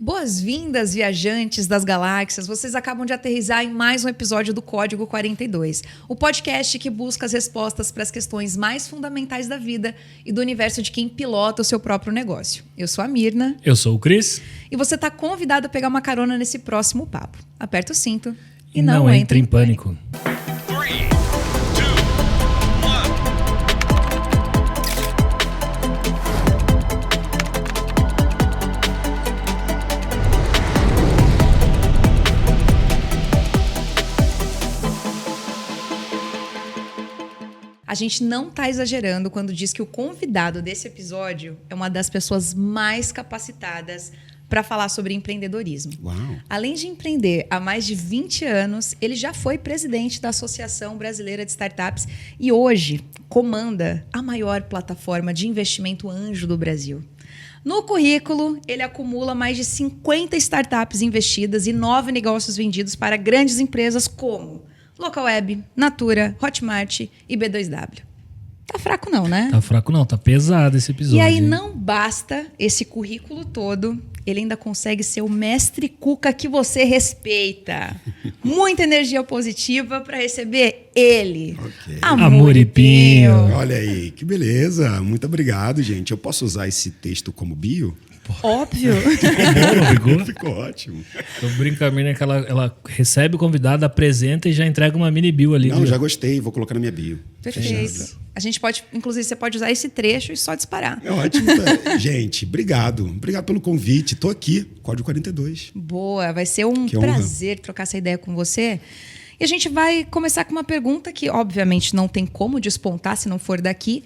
Boas-vindas, viajantes das galáxias. Vocês acabam de aterrissar em mais um episódio do Código 42, o podcast que busca as respostas para as questões mais fundamentais da vida e do universo de quem pilota o seu próprio negócio. Eu sou a Mirna. Eu sou o Cris. E você está convidado a pegar uma carona nesse próximo papo. Aperta o cinto e não entre em pânico. A gente não está exagerando quando diz que o convidado desse episódio é uma das pessoas mais capacitadas para falar sobre empreendedorismo. Uau. Além de empreender há mais de 20 anos, ele já foi presidente da Associação Brasileira de Startups e hoje comanda a maior plataforma de investimento anjo do Brasil. No currículo, ele acumula mais de 50 startups investidas e 9 negócios vendidos para grandes empresas como Localweb, Natura, Hotmart e B2W. Tá fraco não, né? Tá fraco não, tá pesado esse episódio. E aí hein? não basta esse currículo todo, ele ainda consegue ser o mestre Cuca que você respeita. Muita energia positiva para receber ele. Ok. Amoripinho. Olha aí, que beleza. Muito obrigado, gente. Eu posso usar esse texto como bio? Óbvio. Ficou ótimo. Eu brinco com a Mirna que ela recebe o convidado, apresenta e já entrega uma mini bio ali. Não, viu? já gostei. Vou colocar na minha bio. Perfeito. A gente pode, inclusive, você pode usar esse trecho e só disparar. É ótimo. Gente, obrigado. Obrigado pelo convite. Estou aqui, Código 42. Boa, vai ser um Que honra. prazer trocar essa ideia com você. E a gente vai começar com uma pergunta que, obviamente, não tem como despontar se não for daqui.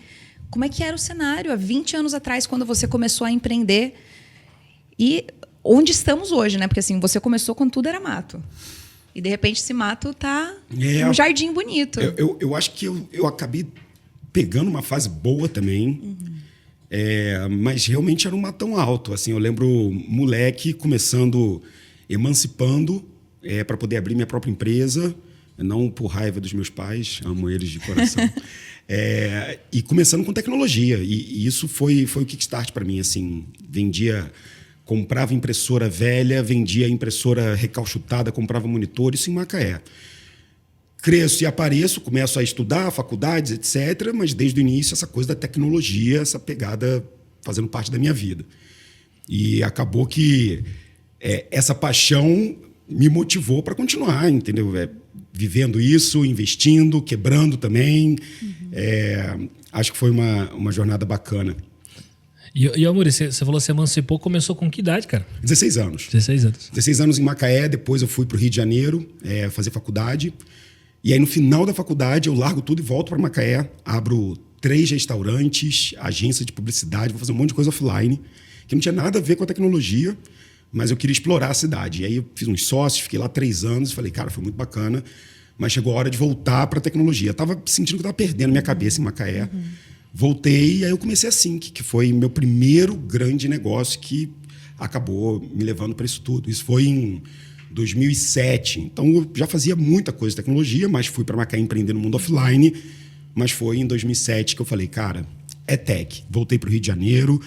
Como é que era o cenário há 20 anos atrás, quando você começou a empreender? E onde estamos hoje, né? Porque assim, você começou quando tudo era mato. E, de repente, esse mato tá um jardim bonito. Eu acho que eu acabei pegando uma fase boa também. Uhum. Mas realmente era um matão alto. Assim, eu lembro moleque começando, emancipando para poder abrir minha própria empresa. Não por raiva dos meus pais, amo eles de coração. E começando com tecnologia. E isso foi o kickstart para mim. Assim, comprava impressora velha, vendia impressora recalchutada, comprava monitor, isso em Macaé. Cresço e apareço, começo a estudar, faculdades, etc., mas desde o início essa coisa da tecnologia, essa pegada fazendo parte da minha vida. E acabou que essa paixão me motivou para continuar, entendeu? Vivendo isso, investindo, quebrando também. Uhum. Acho que foi uma jornada bacana. E Amor, você falou que você emancipou, começou com que idade, cara? 16 anos. 16 anos. 16 anos em Macaé, depois eu fui para o Rio de Janeiro fazer faculdade. E aí, no final da faculdade, eu largo tudo e volto para Macaé, abro 3 restaurantes, agência de publicidade, vou fazer um monte de coisa offline, que não tinha nada a ver com a tecnologia, mas eu queria explorar a cidade. E aí eu fiz uns sócios, fiquei lá 3 anos e falei, cara, foi muito bacana, mas chegou a hora de voltar para a tecnologia. Eu estava sentindo que eu estava perdendo minha cabeça em Macaé. Uhum. Voltei e aí eu comecei a Sync, que foi meu primeiro grande negócio que acabou me levando para isso tudo. Isso foi em 2007. Então eu já fazia muita coisa de tecnologia, mas fui para Macaé empreender no mundo offline. Mas foi em 2007 que eu falei, cara, é tech. Voltei para o Rio de Janeiro,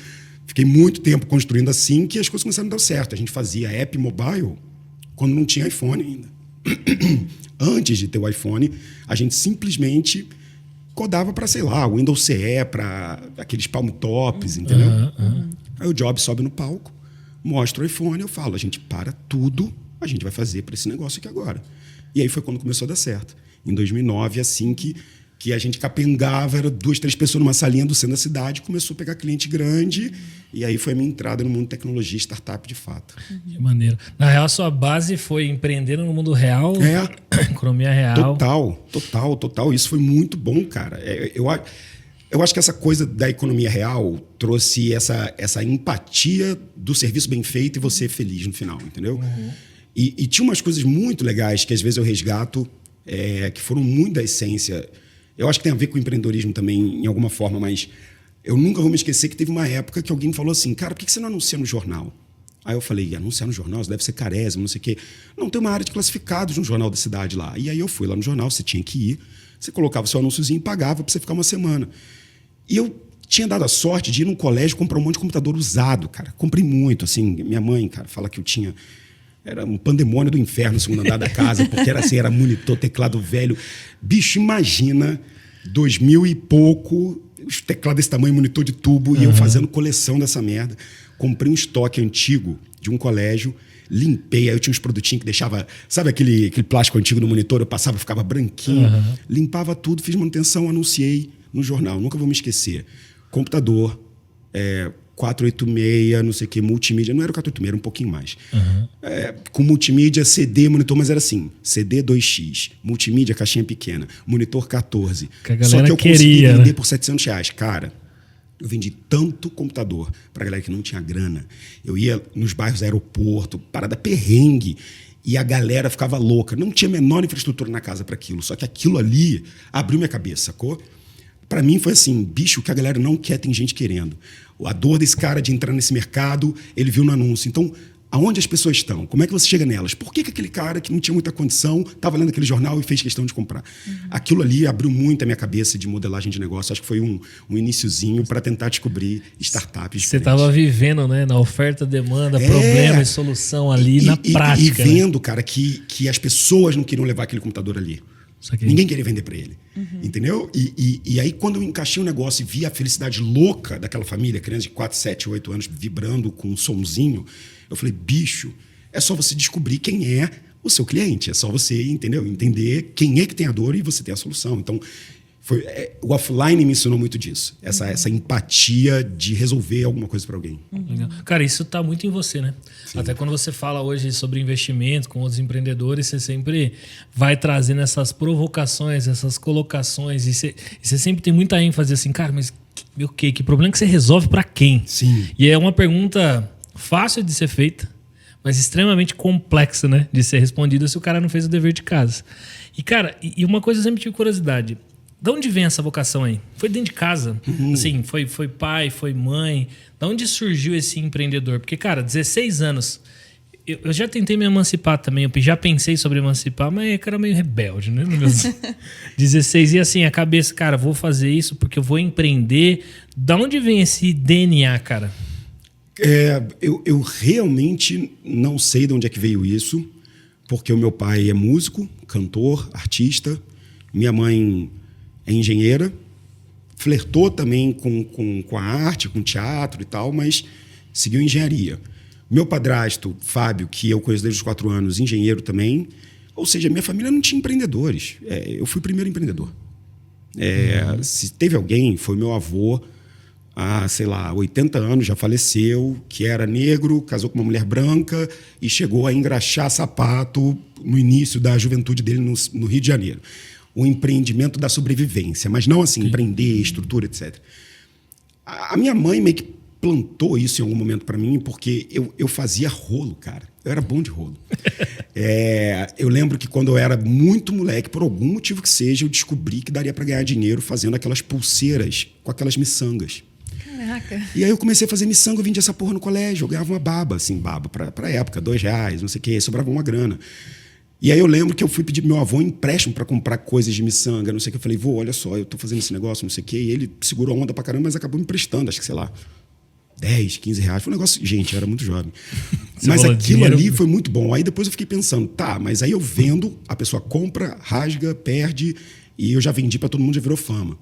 fiquei muito tempo construindo a Sync e as coisas começaram a dar certo. A gente fazia app mobile quando não tinha iPhone ainda. Antes de ter o iPhone, a gente simplesmente codava para, sei lá, Windows CE, para aqueles palm tops, entendeu? Aí o Jobs sobe no palco, mostra o iPhone, eu falo, a gente para tudo, a gente vai fazer para esse negócio aqui agora. E aí foi quando começou a dar certo. Em 2009, assim que a gente capengava, era 2, 3 pessoas numa salinha do centro da cidade, começou a pegar cliente grande, e aí foi a minha entrada no mundo de tecnologia, startup de fato. Que maneiro. Na real, sua base foi empreendendo no mundo real, economia real. Total. Isso foi muito bom, cara. Eu acho que essa coisa da economia real trouxe essa empatia do serviço bem feito e você feliz no final, entendeu? Uhum. E tinha umas coisas muito legais que às vezes eu resgato, que foram muito da essência. Eu acho que tem a ver com o empreendedorismo também, em alguma forma, mas eu nunca vou me esquecer que teve uma época que alguém falou assim, cara, por que você não anuncia no jornal? Aí eu falei, anunciar no jornal? Isso deve ser carésimo, não sei o quê. Não, tem uma área de classificados no jornal da cidade lá. E aí eu fui lá no jornal, você tinha que ir, você colocava o seu anúnciozinho e pagava para você ficar uma semana. E eu tinha dado a sorte de ir num colégio comprar um monte de computador usado, cara. Comprei muito, assim. Minha mãe, cara, fala que eu tinha... Era um pandemônio do inferno no segundo andar da casa, porque era assim, era monitor, teclado velho. Bicho, imagina, 2000 e pouco, os teclados desse tamanho, monitor de tubo, e eu fazendo coleção dessa merda. Comprei um estoque antigo de um colégio, limpei, aí eu tinha uns produtinhos que deixava... Sabe aquele plástico antigo no monitor? Eu passava, ficava branquinho. Limpava tudo, fiz manutenção, anunciei no jornal. Nunca vou me esquecer. Computador, 486, não sei o que, multimídia. Não era o 486, era um pouquinho mais. Com multimídia, CD, monitor, mas era assim, CD 2X, multimídia, caixinha pequena, monitor 14. Que a galera Só que eu consegui queria, vender né? por R$700. Cara, eu vendi tanto computador pra galera que não tinha grana. Eu ia nos bairros aeroporto, parada perrengue, e a galera ficava louca. Não tinha a menor infraestrutura na casa para aquilo. Só que aquilo ali abriu minha cabeça, sacou? Para mim foi assim, bicho, que a galera não quer, tem gente querendo. A dor desse cara de entrar nesse mercado, ele viu no anúncio. Então, aonde as pessoas estão? Como é que você chega nelas? Por que aquele cara que não tinha muita condição estava lendo aquele jornal e fez questão de comprar? Aquilo ali abriu muito a minha cabeça de modelagem de negócio. Acho que foi um iniciozinho para tentar descobrir startups. Você estava vivendo, né, na oferta, demanda, problema e solução ali na prática. E vendo, cara, que as pessoas não queriam levar aquele computador ali. Ninguém queria vender para ele. Entendeu? E aí, quando eu encaixei o negócio e vi a felicidade louca daquela família, criança de 4, 7, 8 anos, vibrando com um sonzinho, eu falei, bicho, é só você descobrir quem é o seu cliente. É só você, entendeu? Entender quem é que tem a dor e você tem a solução. Então, o offline me ensinou muito disso. Essa empatia de resolver alguma coisa para alguém. Legal. Cara, isso tá muito em você, né? Sim. Até quando você fala hoje sobre investimento com outros empreendedores, você sempre vai trazendo essas provocações, essas colocações, e você sempre tem muita ênfase assim, cara, mas que problema que você resolve para quem? Sim. E é uma pergunta fácil de ser feita, mas extremamente complexa, né? De ser respondida se o cara não fez o dever de casa. E, cara, e uma coisa eu sempre tive curiosidade. De onde vem essa vocação aí? Foi dentro de casa? Assim, foi pai, foi mãe? De onde surgiu esse empreendedor? Porque, cara, 16 anos... Eu já tentei me emancipar também. Eu já pensei sobre emancipar, mas eu era meio rebelde, né? No meus 16. E assim, a cabeça, cara, vou fazer isso porque eu vou empreender. De onde vem esse DNA, cara? Eu realmente não sei de onde é que veio isso, porque o meu pai é músico, cantor, artista. Minha mãe é engenheira, flertou também com a arte, com o teatro e tal, mas seguiu engenharia. Meu padrasto, Fábio, que eu conheço desde os 4 anos, engenheiro também. Ou seja, minha família não tinha empreendedores. Eu fui o primeiro empreendedor. Se teve alguém, foi meu avô, há, sei lá, 80 anos, já faleceu, que era negro, casou com uma mulher branca e chegou a engraxar sapato no início da juventude dele no Rio de Janeiro. O empreendimento da sobrevivência, mas não assim, empreender, estrutura, etc. A minha mãe meio que plantou isso em algum momento para mim, porque eu fazia rolo, cara. Eu era bom de rolo. Eu lembro que quando eu era muito moleque, por algum motivo que seja, eu descobri que daria para ganhar dinheiro fazendo aquelas pulseiras com aquelas miçangas. Caraca. E aí eu comecei a fazer miçanga, eu vendia essa porra no colégio. Eu ganhava uma baba, assim, pra época, R$2, não sei o quê, sobrava uma grana. E aí eu lembro que eu fui pedir pro meu avô um empréstimo para comprar coisas de miçanga, não sei o que. Eu falei, vô, olha só, eu tô fazendo esse negócio, não sei o quê. E ele segurou a onda pra caramba, mas acabou me emprestando, acho que, sei lá, R$10, R$15. Foi um negócio... Gente, eu era muito jovem. Mas aquilo dinheiro... ali foi muito bom. Aí depois eu fiquei pensando, tá, mas aí eu vendo, a pessoa compra, rasga, perde, e eu já vendi para todo mundo, já virou fama.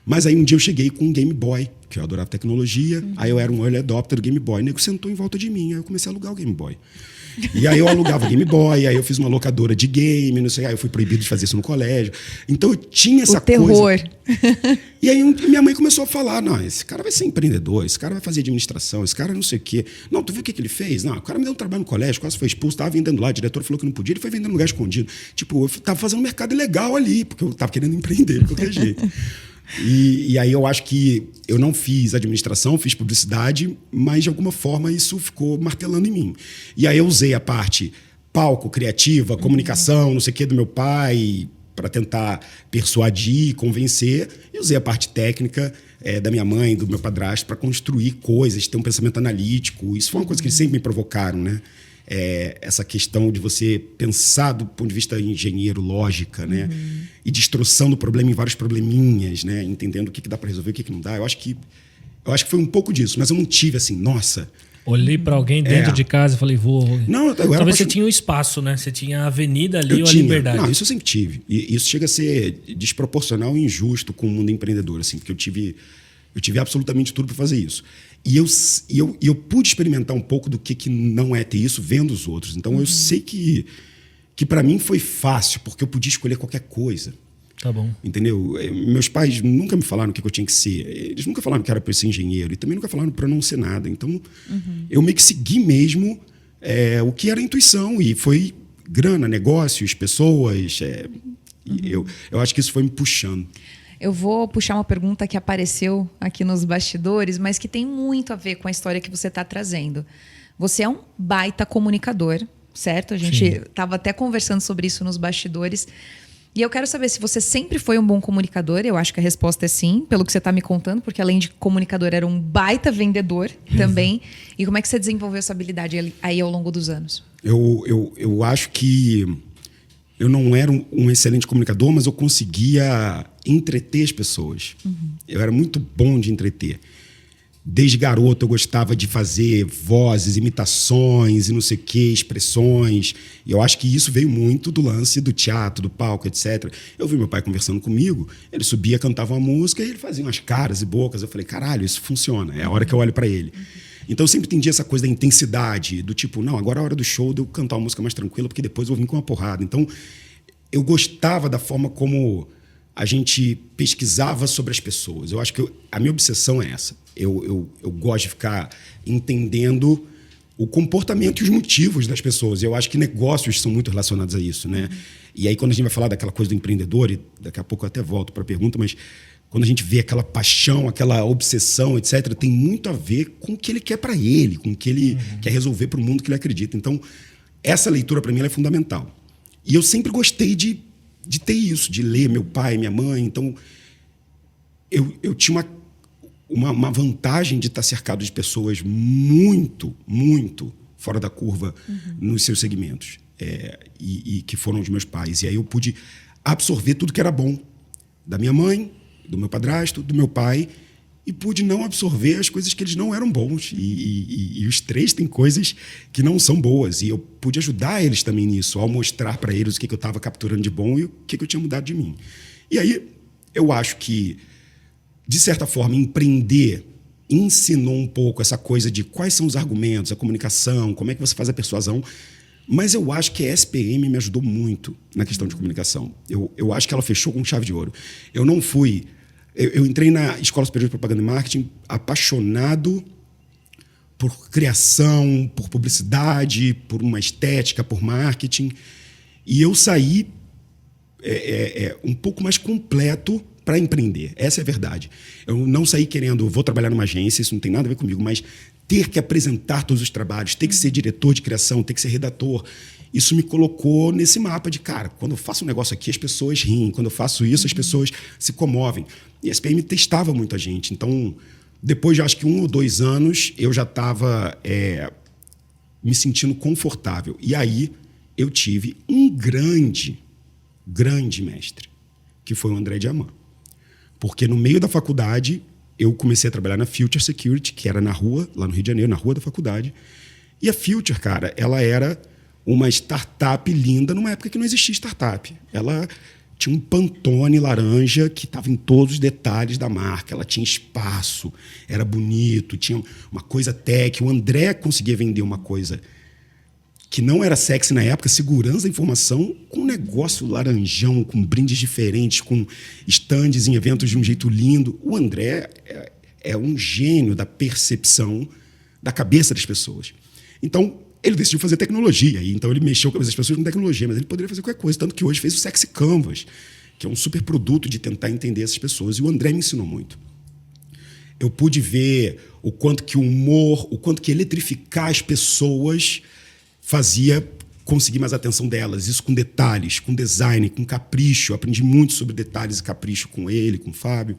Mas aí um dia eu cheguei com um Game Boy, que eu adorava tecnologia, aí eu era um early adopter do Game Boy. O nego sentou em volta de mim, aí eu comecei a alugar o Game Boy. E aí eu alugava o Game Boy, aí eu fiz uma locadora de game, não sei, aí eu fui proibido de fazer isso no colégio. Então eu tinha essa coisa... terror. E aí minha mãe começou a falar, não, esse cara vai ser empreendedor, esse cara vai fazer administração, esse cara não sei o quê. Não, tu viu o que ele fez? Não, o cara me deu um trabalho no colégio, quase foi expulso, estava vendendo lá, o diretor falou que não podia, ele foi vendendo no lugar escondido. Tipo, eu estava fazendo um mercado ilegal ali, porque eu estava querendo empreender de qualquer jeito. E aí eu acho que eu não fiz administração, fiz publicidade, mas de alguma forma isso ficou martelando em mim. E aí eu usei a parte palco, criativa, comunicação, não sei o que, do meu pai, para tentar persuadir, convencer, e usei a parte técnica da minha mãe, do meu padrasto, para construir coisas, ter um pensamento analítico. Isso foi uma coisa que eles sempre me provocaram, né? essa questão de você pensar do ponto de vista engenheiro, lógica, né? E destroçando o problema em vários probleminhas, né? Entendendo o que dá para resolver, o que não dá. Eu acho que foi um pouco disso, mas eu não tive assim, nossa... Olhei para alguém dentro de casa e falei, vou. Não, talvez você tinha um espaço, né? Você tinha a avenida ali ou a liberdade. Não, isso eu sempre tive. E isso chega a ser desproporcional e injusto com o mundo empreendedor, assim, porque eu tive absolutamente tudo para fazer isso. E eu pude experimentar um pouco do que não é ter isso vendo os outros. Então eu sei que para mim foi fácil, porque eu podia escolher qualquer coisa. Tá bom. Entendeu? Meus pais nunca me falaram o que eu tinha que ser. Eles nunca falaram que era para eu ser engenheiro. E também nunca falaram para eu não ser nada. Então, eu meio que segui mesmo o que era intuição. E foi grana, negócios, pessoas. Eu acho que isso foi me puxando. Eu vou puxar uma pergunta que apareceu aqui nos bastidores, mas que tem muito a ver com a história que você está trazendo. Você é um baita comunicador, certo? A gente estava até conversando sobre isso nos bastidores. E eu quero saber se você sempre foi um bom comunicador. Eu acho que a resposta é sim, pelo que você está me contando, porque além de comunicador, era um baita vendedor também. E como é que você desenvolveu essa habilidade aí ao longo dos anos? Eu acho que eu não era um excelente comunicador, mas eu conseguia entreter as pessoas. Eu era muito bom de entreter. Desde garoto eu gostava de fazer vozes, imitações e não sei o quê, expressões. E eu acho que isso veio muito do lance do teatro, do palco, etc. Eu vi meu pai conversando comigo, ele subia, cantava uma música e ele fazia umas caras e bocas. Eu falei, caralho, isso funciona, é a hora que eu olho para ele. Então eu sempre entendi essa coisa da intensidade, do tipo, não, agora é a hora do show de eu cantar uma música mais tranquila, porque depois eu vou vir com uma porrada. Então eu gostava da forma como a gente pesquisava sobre as pessoas. Eu acho que a minha obsessão é essa. Eu gosto de ficar entendendo o comportamento e os motivos das pessoas. Eu acho que negócios são muito relacionados a isso, né? E aí, quando a gente vai falar daquela coisa do empreendedor, e daqui a pouco eu até volto para a pergunta, mas quando a gente vê aquela paixão, aquela obsessão, etc., tem muito a ver com o que ele quer para ele, com o que ele quer resolver para o mundo que ele acredita. Então, essa leitura, para mim, ela é fundamental. E eu sempre gostei de ter isso, de ler meu pai, minha mãe. Então, eu tinha uma vantagem de estar cercado de pessoas muito, muito fora da curva nos seus segmentos. E que foram os meus pais. E aí eu pude absorver tudo que era bom da minha mãe, do meu padrasto, do meu pai, e pude não absorver as coisas que eles não eram bons. E os três têm coisas que não são boas. E eu pude ajudar eles também nisso, ao mostrar para eles o que eu estava capturando de bom e o que eu tinha mudado de mim. E aí eu acho que, de certa forma, empreender ensinou um pouco essa coisa de quais são os argumentos, a comunicação, como é que você faz a persuasão. Mas eu acho que a SPM me ajudou muito na questão de comunicação. Eu acho que ela fechou com chave de ouro. Eu não fui... Eu entrei na Escola Superior de Propaganda e Marketing apaixonado por criação, por publicidade, por uma estética, por marketing. E eu saí um pouco mais completo para empreender. Essa é a verdade. Eu não saí querendo, vou trabalhar numa agência, isso não tem nada a ver comigo, mas ter que apresentar todos os trabalhos, ter que ser diretor de criação, ter que ser redator, isso me colocou nesse mapa de, cara, quando eu faço um negócio aqui, as pessoas riem. Quando eu faço isso, as pessoas se comovem. E a SPM testava muita gente. Então, depois de acho que 1 ou 2 anos, eu já estava me sentindo confortável. E aí, eu tive um grande mestre, que foi o André Diamant. Porque no meio da faculdade, eu comecei a trabalhar na Future Security, que era na rua, lá no Rio de Janeiro, na rua da faculdade. E a Future, cara, ela era uma startup linda numa época que não existia startup. Ela tinha um Pantone laranja que estava em todos os detalhes da marca. Ela tinha espaço, era bonito, tinha uma coisa tech. O André conseguia vender uma coisa que não era sexy na época, segurança da informação, com um negócio laranjão, com brindes diferentes, com estandes em eventos de um jeito lindo. O André é um gênio da percepção da cabeça das pessoas. Então, ele decidiu fazer tecnologia, e então ele mexeu com as pessoas com tecnologia, mas ele poderia fazer qualquer coisa, tanto que hoje fez o Sexy Canvas, que é um super produto de tentar entender essas pessoas, e o André me ensinou muito. Eu pude ver o quanto que o humor, o quanto que eletrificar as pessoas fazia conseguir mais atenção delas, isso com detalhes, com design, com capricho. Eu aprendi muito sobre detalhes e capricho com ele, com o Fábio,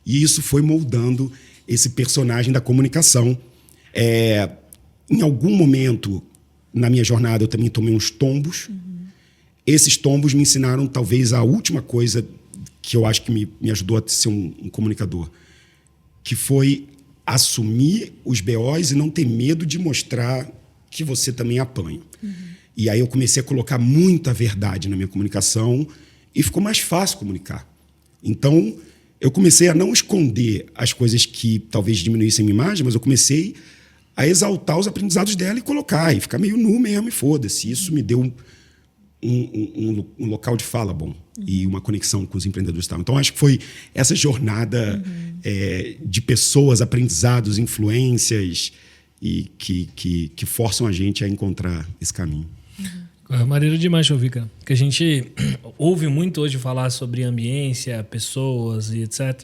e isso foi moldando esse personagem da comunicação. Em algum momento, na minha jornada, eu também tomei uns tombos. Esses tombos me ensinaram, talvez, a última coisa que eu acho que me ajudou a ser um comunicador, que foi assumir os BOs e não ter medo de mostrar que você também apanha. E aí eu comecei a colocar muita verdade na minha comunicação e ficou mais fácil comunicar. Então, eu comecei a não esconder as coisas que talvez diminuíssem a minha imagem, mas eu comecei a exaltar os aprendizados dela e colocar, e ficar meio nu mesmo, e foda-se. Isso me deu um local de fala bom e uma conexão com os empreendedores. Então, acho que foi essa jornada de pessoas, aprendizados, influências e que forçam a gente a encontrar esse caminho. É maneiro demais de ouvir, cara. Porque a gente ouve muito hoje falar sobre ambiência, pessoas e etc.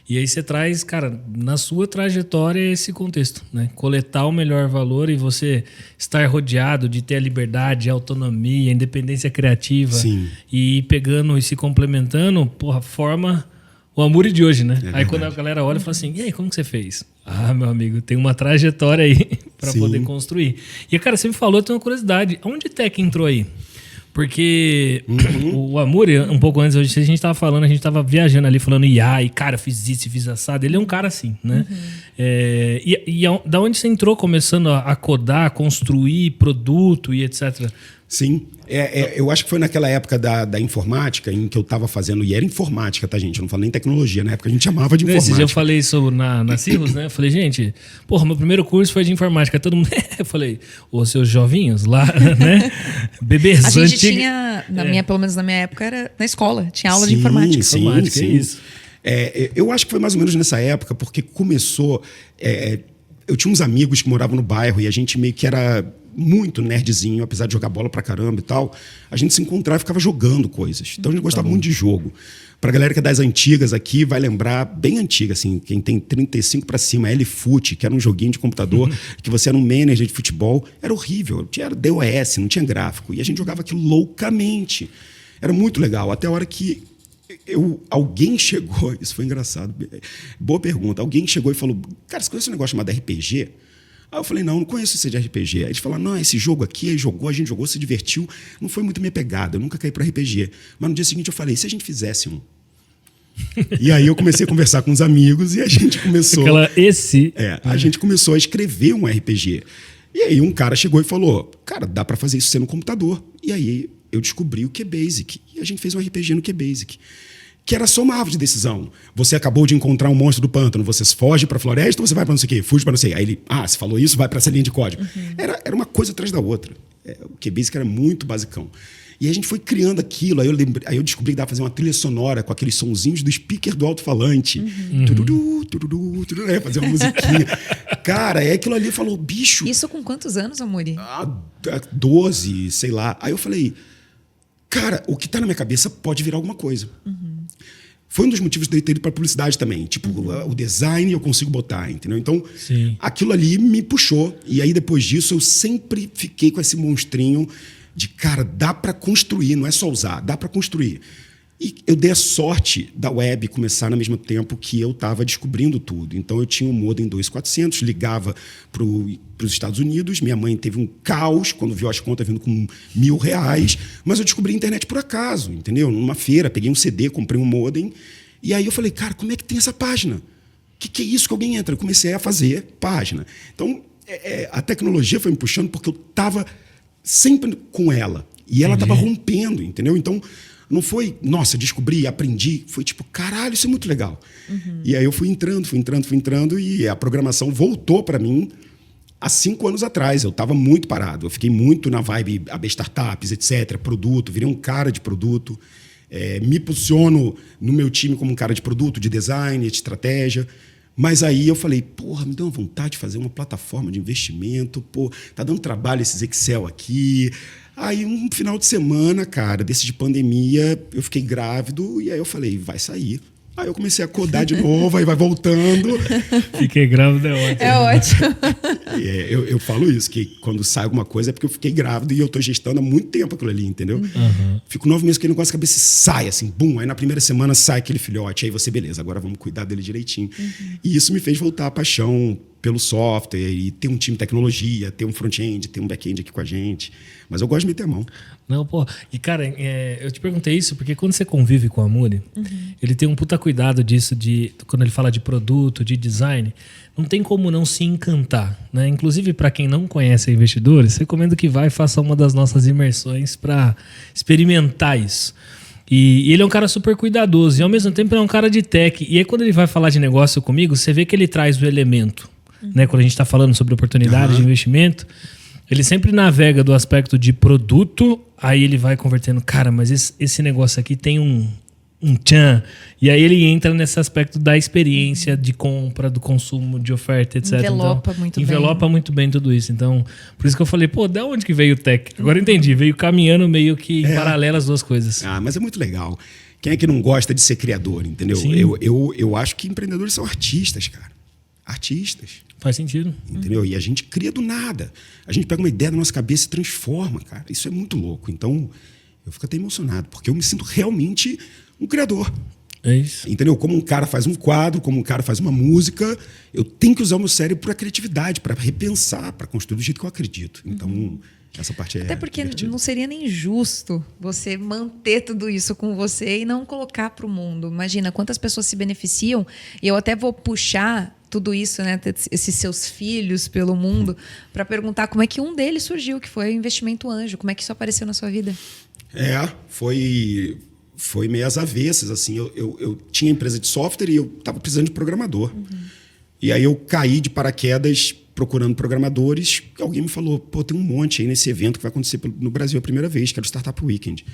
E aí você traz, cara, na sua trajetória esse contexto, né? Coletar o melhor valor e você estar rodeado de ter a liberdade, a autonomia, a independência criativa. Sim. E ir pegando e se complementando, porra, forma o Amuri de hoje, né? Aí quando a galera olha e fala assim, e aí, como que você fez? Ah, meu amigo, tem uma trajetória aí para poder construir. E, cara, você me falou, eu tenho uma curiosidade. Onde Tech entrou aí? Porque o Amuri, um pouco antes, hoje a gente estava falando, a gente estava viajando ali, falando IA, e cara, fiz isso, fiz assado. Ele é um cara assim, né? Da onde você entrou começando a codar, construir produto e etc.? Sim. Eu acho que foi naquela época da informática em que eu estava fazendo... E era informática, tá, gente? Eu não falo nem tecnologia. Na época a gente chamava de informática. Esse dia eu falei isso na Cirrus, né? Eu falei, gente, porra, meu primeiro curso foi de informática. Todo mundo... Eu falei, os seus jovinhos lá, né? Bebês A gente antigos. tinha, pelo menos na minha época, era na escola. Tinha aula de informática. Sim. É isso. Eu acho que foi mais ou menos nessa época, porque começou... eu tinha uns amigos que moravam no bairro e a gente meio que era... muito nerdzinho, apesar de jogar bola pra caramba e tal, a gente se encontrava e ficava jogando coisas. Então a gente gostava muito de jogo. Pra galera que é das antigas aqui, vai lembrar, bem antiga, assim, quem tem 35 pra cima, L-Foot, que era um joguinho de computador, que você era um manager de futebol, era horrível, era DOS, não tinha gráfico, e a gente jogava aquilo loucamente. Era muito legal, até a hora que alguém chegou, isso foi engraçado, boa pergunta, alguém chegou e falou, cara, você conhece um negócio chamado RPG? Aí eu falei, não conheço esse de RPG. Aí eles falaram, não, esse jogo aqui, a gente jogou, se divertiu, não foi muito minha pegada, eu nunca caí para RPG. Mas no dia seguinte eu falei, se a gente fizesse um? E aí eu comecei a conversar com os amigos e a gente começou... A gente começou a escrever um RPG. E aí um cara chegou e falou, cara, dá para fazer isso no computador. E aí eu descobri o QBasic. E a gente fez um RPG no QBasic. Que era só uma árvore de decisão. Você acabou de encontrar um monstro do pântano, você foge para a floresta ou você vai para não sei o quê? Fuge para não sei. Aí ele, você falou isso, vai para essa linha de código. Era uma coisa atrás da outra. O QBasic era muito basicão. E a gente foi criando aquilo. Aí eu descobri que dava para fazer uma trilha sonora com aqueles sonzinhos do speaker do alto-falante. Tururu, tururu, tururu, fazer uma musiquinha. Cara, aquilo ali falou, bicho... Isso com quantos anos, Amuri? 12, sei lá. Aí eu falei, cara, o que está na minha cabeça pode virar alguma coisa. Foi um dos motivos de eu ter ido para publicidade também. Tipo, o design eu consigo botar, entendeu? Então, aquilo ali me puxou. E aí, depois disso, eu sempre fiquei com esse monstrinho de, cara, dá para construir, não é só usar, dá para construir. E eu dei a sorte da web começar no mesmo tempo que eu estava descobrindo tudo. Então, eu tinha um modem 2400, ligava para os Estados Unidos. Minha mãe teve um caos quando viu as contas vindo com R$1.000. Mas eu descobri a internet por acaso, entendeu? Numa feira, peguei um CD, comprei um modem. E aí eu falei, cara, como é que tem essa página? Que é isso que alguém entra? Eu comecei a fazer página. Então, a tecnologia foi me puxando porque eu estava sempre com ela. E ela estava rompendo, entendeu? Então... não foi, nossa, descobri, aprendi. Foi tipo, caralho, isso é muito legal. E aí eu fui entrando e a programação voltou para mim há 5 anos atrás. Eu estava muito parado. Eu fiquei muito na vibe AB Startups, etc. Produto, virei um cara de produto. Me posiciono no meu time como um cara de produto, de design, de estratégia. Mas aí eu falei, porra, me deu uma vontade de fazer uma plataforma de investimento. Pô, tá dando trabalho esses Excel aqui... Aí, um final de semana, cara, desse de pandemia, eu fiquei grávido e aí eu falei, vai sair. Aí eu comecei a codar de novo, aí vai voltando. Fiquei grávido, é ótimo. É ótimo. Eu falo isso, que quando sai alguma coisa é porque eu fiquei grávido e eu tô gestando há muito tempo aquilo ali, entendeu? Fico 9 meses querendo com essa cabeça e sai, assim, bum. Aí na primeira semana sai aquele filhote, aí você, beleza, agora vamos cuidar dele direitinho. E isso me fez voltar a paixão pelo software e ter um time de tecnologia, ter um front-end, ter um back-end aqui com a gente. Mas eu gosto de meter a mão. Não, pô. E, cara, eu te perguntei isso porque quando você convive com o Amuri, ele tem um puta cuidado disso, quando ele fala de produto, de design, não tem como não se encantar, né? Inclusive, para quem não conhece investidores, recomendo que vá e faça uma das nossas imersões para experimentar isso. E ele é um cara super cuidadoso e, ao mesmo tempo, ele é um cara de tech. E aí, quando ele vai falar de negócio comigo, você vê que ele traz o elemento, né? Quando a gente está falando sobre oportunidade de investimento, ele sempre navega do aspecto de produto, aí ele vai convertendo, cara, mas esse negócio aqui tem um tchan. E aí ele entra nesse aspecto da experiência de compra, do consumo, de oferta, etc. Envelopa então, muito envelopa bem. muito bem tudo isso. Então, por isso que eu falei, pô, da onde que veio o tech? Agora eu entendi, veio caminhando meio que em paralelo as duas coisas. Ah, mas é muito legal. Quem é que não gosta de ser criador, entendeu? Sim. Eu acho que empreendedores são artistas, cara. Artistas. Faz sentido. Entendeu? E a gente cria do nada. A gente pega uma ideia da nossa cabeça e transforma, cara. Isso é muito louco. Então, eu fico até emocionado, porque eu me sinto realmente um criador. É isso. Entendeu? Como um cara faz um quadro, como um cara faz uma música, eu tenho que usar o meu cérebro para criatividade, para repensar, para construir do jeito que eu acredito. Então, essa parte Até porque divertida. não seria nem justo você manter tudo isso com você e não colocar para o mundo. Imagina quantas pessoas se beneficiam. E eu até vou puxar tudo isso, né, esses seus filhos pelo mundo, para perguntar como é que um deles surgiu, que foi o investimento anjo. Como é que isso apareceu na sua vida? Foi meio às avessas, assim. Eu tinha empresa de software e eu estava precisando de programador. E aí eu caí de paraquedas procurando programadores. E alguém me falou, pô, tem um monte aí nesse evento que vai acontecer no Brasil a primeira vez, que era o Startup Weekend.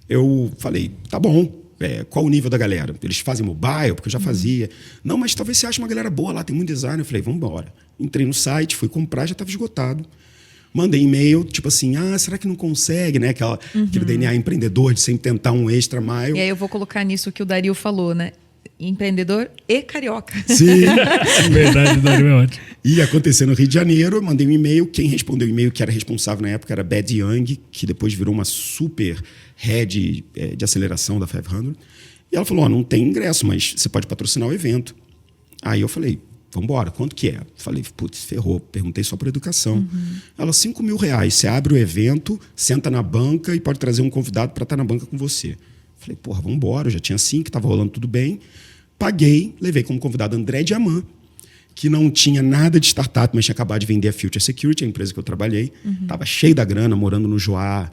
Eu falei, tá bom, qual o nível da galera? Eles fazem mobile, porque eu já fazia. Não, mas talvez você ache uma galera boa lá, tem muito design. Eu falei, vamos embora. Entrei no site, fui comprar, já estava esgotado. Mandei e-mail, tipo assim, será que não consegue, né? Aquele DNA empreendedor de sempre tentar um extra mile. E aí eu vou colocar nisso que o Dario falou, né? Empreendedor e carioca. Sim. Verdade, Dario é ótimo. E aconteceu no Rio de Janeiro, eu mandei um e-mail. Quem respondeu o e-mail, que era responsável na época, era Bad Young, que depois virou uma super head de aceleração da 500. E ela falou, não tem ingresso, mas você pode patrocinar o evento. Aí eu falei, vamos embora, quanto que é? Falei, putz, ferrou. Perguntei só por educação. Ela, R$5.000. Você abre o evento, senta na banca e pode trazer um convidado para estar na banca com você. Falei, porra, vamos embora. Eu já tinha 5, estava rolando tudo bem. Paguei, levei como convidado André Diamant, que não tinha nada de startup, mas tinha acabado de vender a Future Security, a empresa que eu trabalhei. Estava cheio da grana, morando no Joá,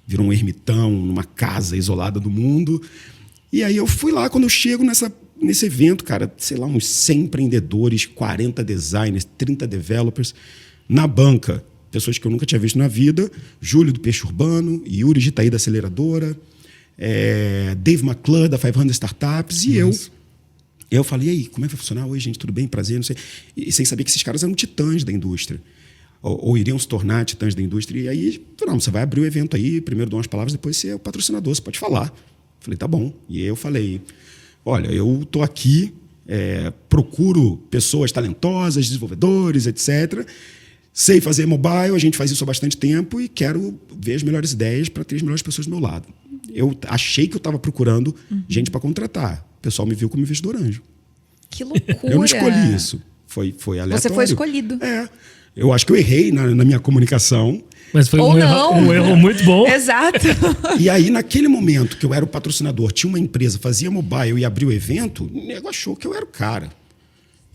virou um ermitão, numa casa isolada do mundo. E aí eu fui lá, quando eu chego nesse evento, cara, sei lá, uns 100 empreendedores, 40 designers, 30 developers, na banca, pessoas que eu nunca tinha visto na vida, Júlio do Peixe Urbano, Yuri de Itaí da Aceleradora, Dave McClure da 500 Startups, e eu falei, e aí, como é que vai funcionar? Oi, gente, tudo bem? Prazer, não sei. E sem saber que esses caras eram titãs da indústria, ou iriam se tornar titãs da indústria. E aí, não, você vai abrir o evento aí, primeiro dou umas palavras, depois você é o patrocinador, você pode falar. Falei, tá bom. E aí eu falei, olha, eu estou aqui, procuro pessoas talentosas, desenvolvedores, etc. Sei fazer mobile, a gente faz isso há bastante tempo e quero ver as melhores ideias para ter as melhores pessoas do meu lado. Eu achei que eu estava procurando gente para contratar. O pessoal me viu como investidor anjo. Que loucura! Eu não escolhi isso. Foi aleatório. Você foi escolhido. Eu acho que eu errei na minha comunicação. Mas foi um erro muito bom. Exato. E aí, naquele momento que eu era o patrocinador, tinha uma empresa, fazia mobile e abriu o evento, o nego achou que eu era o cara.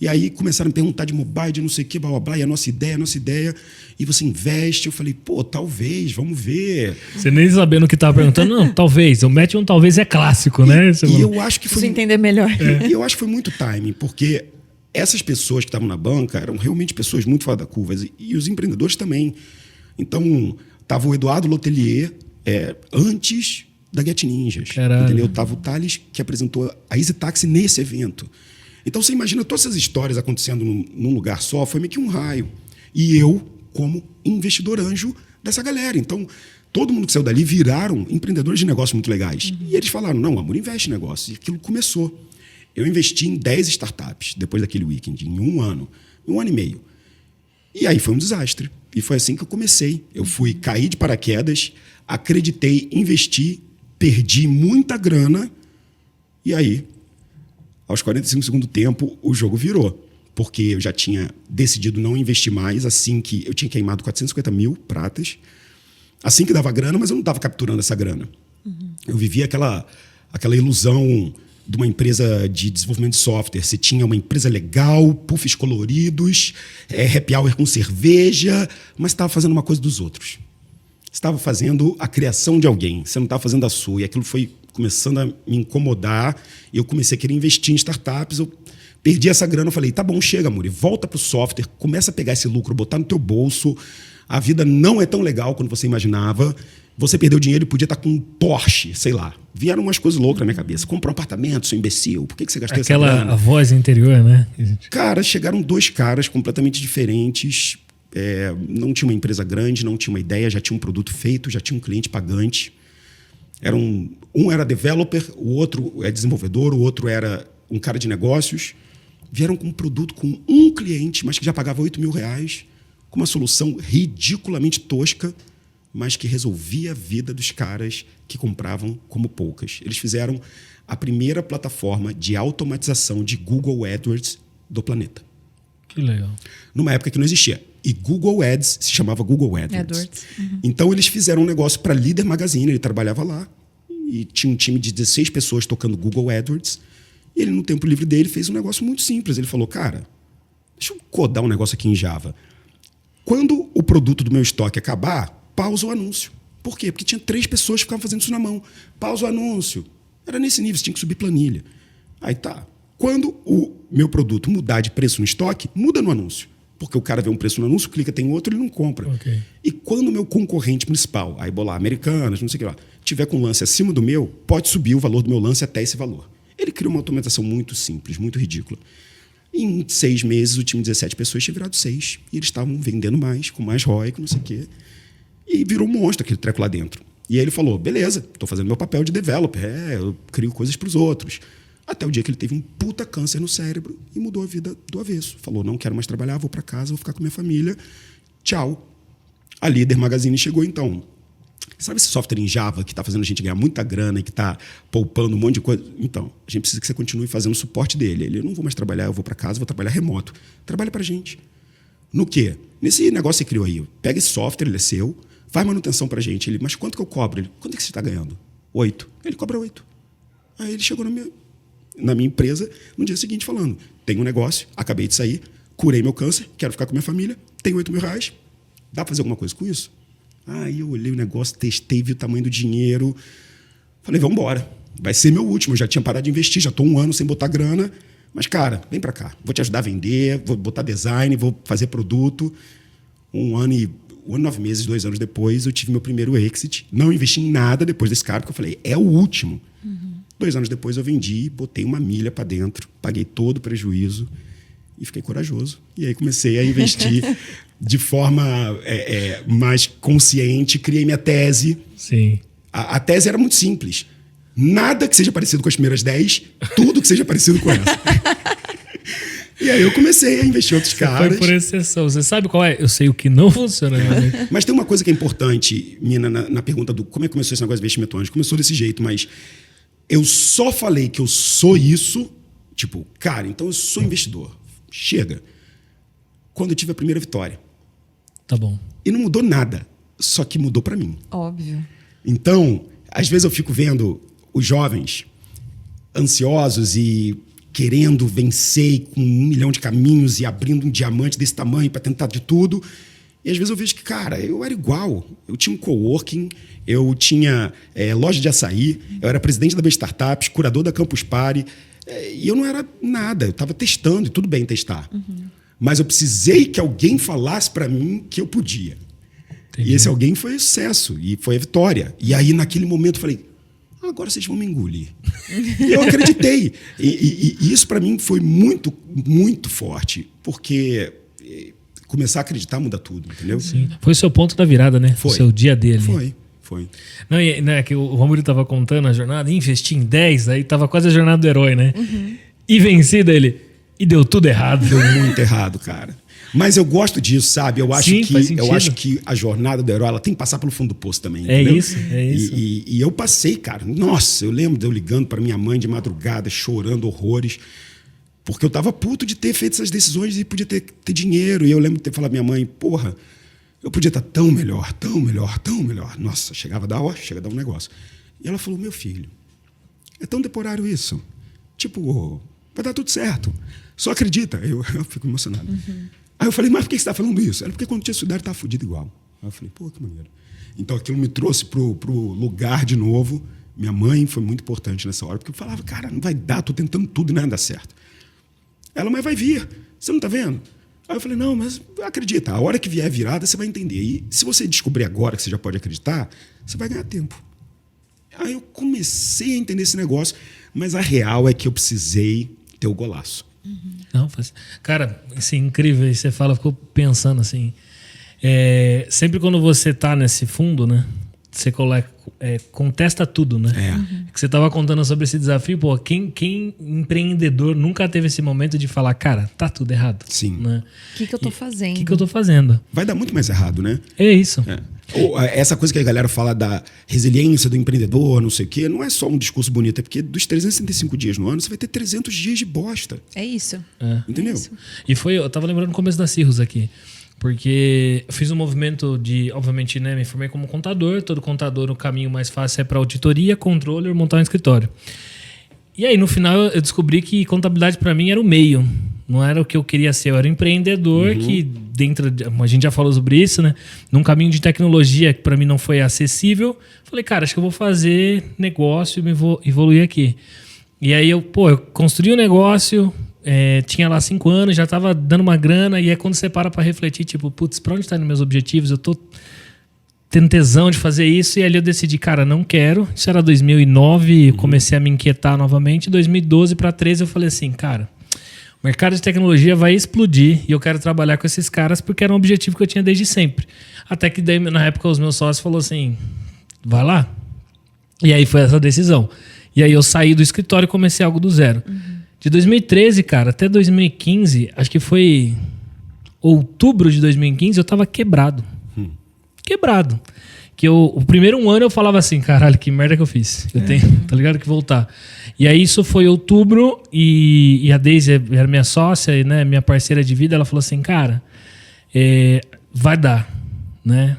E aí começaram a me perguntar de mobile, de não sei o que, blá, blá, blá, e a nossa ideia. E você investe. Eu falei, pô, talvez, vamos ver. Você nem sabendo o que estava perguntando, não, talvez. O match talvez é clássico, né? E eu acho que foi... Preciso entender melhor. E eu acho que foi muito timing, porque essas pessoas que estavam na banca eram realmente pessoas muito fora da curva. E os empreendedores também. Então, estava o Eduardo Lotelier antes da Get Ninjas. Caralho. Entendeu? Tava o Thales, que apresentou a Easy Taxi nesse evento. Então, você imagina todas essas histórias acontecendo num lugar só, foi meio que um raio. E eu, como investidor anjo dessa galera. Então, todo mundo que saiu dali viraram empreendedores de negócios muito legais. E eles falaram, não, o Amor investe em negócios. E aquilo começou. Eu investi em 10 startups depois daquele weekend, em um ano e meio. E aí foi um desastre. E foi assim que eu comecei. Eu caí de paraquedas, acreditei, investi, perdi muita grana. E aí, aos 45 segundos do tempo, o jogo virou. porque eu já tinha decidido não investir mais, assim que eu tinha queimado 450 mil pratas, assim que dava grana, mas eu não estava capturando essa grana. Eu vivia aquela ilusão de uma empresa de desenvolvimento de software. Você tinha uma empresa legal, puffs coloridos, happy hour com cerveja, mas estava fazendo uma coisa dos outros. Você estava fazendo a criação de alguém, você não estava fazendo a sua. E aquilo foi começando a me incomodar, e eu comecei a querer investir em startups. Eu perdi essa grana, eu falei, tá bom, chega, Muri, volta para o software, começa a pegar esse lucro, botar no teu bolso. A vida não é tão legal quanto você imaginava. Você perdeu dinheiro e podia estar com um Porsche, sei lá. Vieram umas coisas loucas na minha cabeça. Comprou um apartamento, seu imbecil. Por que você gastou essa grana? Aquela voz interior, né? Cara, chegaram 2 caras completamente diferentes. Não tinha uma empresa grande, não tinha uma ideia, já tinha um produto feito, já tinha um cliente pagante. Um era developer, o outro é desenvolvedor, o outro era um cara de negócios. Vieram com um produto com um cliente, mas que já pagava R$8.000, com uma solução ridiculamente tosca, mas que resolvia a vida dos caras que compravam como poucas. Eles fizeram a primeira plataforma de automatização de Google AdWords do planeta. Que legal. Numa época que não existia. E Google Ads se chamava Google AdWords. Então, eles fizeram um negócio para Líder Magazine. Ele trabalhava lá e tinha um time de 16 pessoas tocando Google AdWords. E ele, no tempo livre dele, fez um negócio muito simples. Ele falou, cara, deixa eu codar um negócio aqui em Java. Quando o produto do meu estoque acabar, pausa o anúncio. Por quê? Porque tinha 3 pessoas que ficavam fazendo isso na mão. Pausa o anúncio. Era nesse nível, você tinha que subir planilha. Aí tá. Quando o meu produto mudar de preço no estoque, muda no anúncio. Porque o cara vê um preço no anúncio, clica, tem outro, ele não compra. Okay. E quando o meu concorrente principal, a Ebola, Americanas, não sei o que lá, tiver com um lance acima do meu, pode subir o valor do meu lance até esse valor. Ele criou uma automatização muito simples, muito ridícula. Em 6 meses, o time de 17 pessoas tinha virado 6. E eles estavam vendendo mais, com mais ROI, com não sei o quê. E virou um monstro aquele treco lá dentro. E aí ele falou, beleza, estou fazendo meu papel de developer, eu crio coisas para os outros. Até o dia que ele teve um puta câncer no cérebro e mudou a vida do avesso. Falou, não quero mais trabalhar, vou para casa, vou ficar com minha família. Tchau. A Líder Magazine chegou então. Sabe esse software em Java que está fazendo a gente ganhar muita grana e que está poupando um monte de coisa? Então, a gente precisa que você continue fazendo o suporte dele. Ele, eu não vou mais trabalhar, eu vou para casa, vou trabalhar remoto. Trabalha para a gente. No quê? Nesse negócio que você criou aí. Pega esse software, ele é seu, faz manutenção para a gente. Ele, mas quanto que eu cobro? Ele, quanto é que você está ganhando? 8. Ele cobra 8. Aí ele chegou na minha empresa no dia seguinte falando, tenho um negócio, acabei de sair, curei meu câncer, quero ficar com minha família, tenho R$8.000, dá para fazer alguma coisa com isso? Aí eu olhei o negócio, testei, vi o tamanho do dinheiro, falei, vamos embora, vai ser meu último, eu já tinha parado de investir, já estou 1 ano sem botar grana, mas cara, vem para cá, vou te ajudar a vender, vou botar design, vou fazer produto. 1 ano e 9 meses, 2 anos depois, eu tive meu primeiro exit, não investi em nada depois desse cara, porque eu falei, é o último. 2 anos depois eu vendi, botei 1 milha para dentro, paguei todo o prejuízo e fiquei corajoso. E aí comecei a investir de forma mais consciente, criei minha tese. Sim. A tese era muito simples. Nada que seja parecido com as primeiras 10, tudo que seja parecido com essa. E aí eu comecei a investir em outros caras. Foi por exceção. Você sabe qual é? Eu sei o que não funciona. Mas tem uma coisa que é importante, Mina, na pergunta do como é que começou esse negócio de investimento anjo. Começou desse jeito, mas eu só falei que eu sou isso, tipo, cara, então eu sou investidor. Chega. Quando eu tive a primeira vitória. Tá bom. E não mudou nada, só que mudou para mim. Óbvio. Então, às vezes eu fico vendo os jovens ansiosos e querendo vencer com 1 milhão de caminhos e abrindo um diamante desse tamanho para tentar de tudo. E às vezes eu vejo que, cara, eu era igual. Eu tinha um coworking, eu tinha loja de açaí, eu era presidente da B Startups, curador da Campus Party, e eu não era nada. Eu estava testando, e tudo bem testar. Mas eu precisei que alguém falasse para mim que eu podia. Entendi. E esse alguém foi o sucesso, e foi a vitória. E aí, naquele momento, eu falei, agora vocês vão me engolir. E eu acreditei. E isso, para mim, foi muito, muito forte, porque começar a acreditar muda tudo, entendeu? Sim. Foi o seu ponto da virada, né? Foi. O seu dia dele. Foi. Não, né, que o Romulo estava contando a jornada, investi em 10, aí tava quase a jornada do herói, né? E vencida ele. E deu tudo errado. Deu muito errado, cara. Mas eu gosto disso, sabe? Eu acho, eu acho que a jornada do herói ela tem que passar pelo fundo do poço também. Entendeu? É isso. E eu passei, cara. Nossa, eu lembro de eu ligando para minha mãe de madrugada, chorando horrores. Porque eu tava puto de ter feito essas decisões e podia ter dinheiro. E eu lembro de ter falado à minha mãe, porra, eu podia estar tão melhor, tão melhor, tão melhor. Nossa, chega a dar um negócio. E ela falou, meu filho, é tão temporário isso. Tipo, vai dar tudo certo. Só acredita. Eu fico emocionado. Aí eu falei, mas por que você está falando isso? Ela, porque quando tinha sua idade, estava fudido igual. Aí eu falei, pô, que maneiro. Então aquilo me trouxe pro lugar de novo. Minha mãe foi muito importante nessa hora, porque eu falava, cara, não vai dar, tô tentando tudo e nada dá certo. Ela, mas vai vir, você não tá vendo? Aí eu falei, não, mas acredita, a hora que vier a virada, você vai entender. E se você descobrir agora que você já pode acreditar, você vai ganhar tempo. Aí eu comecei a entender esse negócio, mas a real é que eu precisei ter o golaço. Não, cara, isso é incrível. E você fala, ficou pensando assim. Sempre quando você tá nesse fundo, né? Você contesta tudo, né? Que você tava contando sobre esse desafio, pô, quem empreendedor nunca teve esse momento de falar, cara, tá tudo errado. Sim. Né? O que eu tô fazendo? O que eu tô fazendo? Vai dar muito mais errado, né? É isso. Essa coisa que a galera fala da resiliência do empreendedor, não sei o quê, não é só um discurso bonito, é porque dos 365 dias no ano, você vai ter 300 dias de bosta. É isso. Entendeu? É isso. E eu tava lembrando no começo da Cirrus aqui. Porque eu fiz um movimento de, obviamente, né, me formei como contador. Todo contador, o caminho mais fácil é para auditoria, controle ou montar um escritório. E aí, no final, eu descobri que contabilidade para mim era o meio. Não era o que eu queria ser. Eu era um empreendedor que, a gente já falou sobre isso, né? Num caminho de tecnologia que para mim não foi acessível. Falei, cara, acho que eu vou fazer negócio e vou evoluir aqui. E aí, eu construí um negócio... tinha lá 5 anos, já tava dando uma grana, e é quando você para pra refletir, tipo, putz, pra onde tá indo meus objetivos? Eu tô tendo tesão de fazer isso, e ali eu decidi, cara, não quero. Isso era 2009, comecei a me inquietar novamente. 2012 para 2013 eu falei assim, cara, o mercado de tecnologia vai explodir e eu quero trabalhar com esses caras porque era um objetivo que eu tinha desde sempre. Até que daí, na época, os meus sócios falaram assim, vai lá. E aí foi essa decisão. E aí eu saí do escritório e comecei algo do zero. De 2013, cara, até 2015, acho que foi outubro de 2015, eu tava quebrado. Quebrado. Que o primeiro ano eu falava assim, caralho, que merda que eu fiz. Eu tenho, tá ligado, que voltar. E aí isso foi outubro e a Deise era minha sócia, né, minha parceira de vida, ela falou assim, cara, vai dar, né?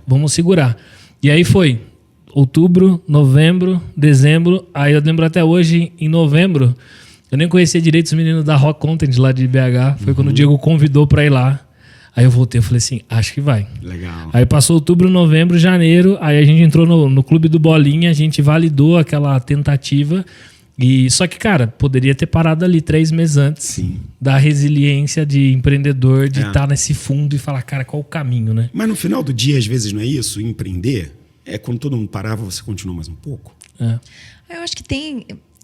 Vamos segurar. E aí foi outubro, novembro, dezembro, aí eu lembro até hoje, em novembro, eu nem conhecia direito os meninos da Rock Content lá de BH. Foi quando o Diego convidou pra ir lá. Aí eu voltei, eu falei assim, acho que vai. Legal. Aí passou outubro, novembro, janeiro. Aí a gente entrou no clube do Bolinha, a gente validou aquela tentativa. Só que, cara, poderia ter parado ali 3 meses antes. Sim. Da resiliência de empreendedor, de estar nesse fundo e falar, cara, qual o caminho, né? Mas no final do dia, às vezes, não é isso? Empreender é quando todo mundo parava, você continua mais um pouco. Eu acho que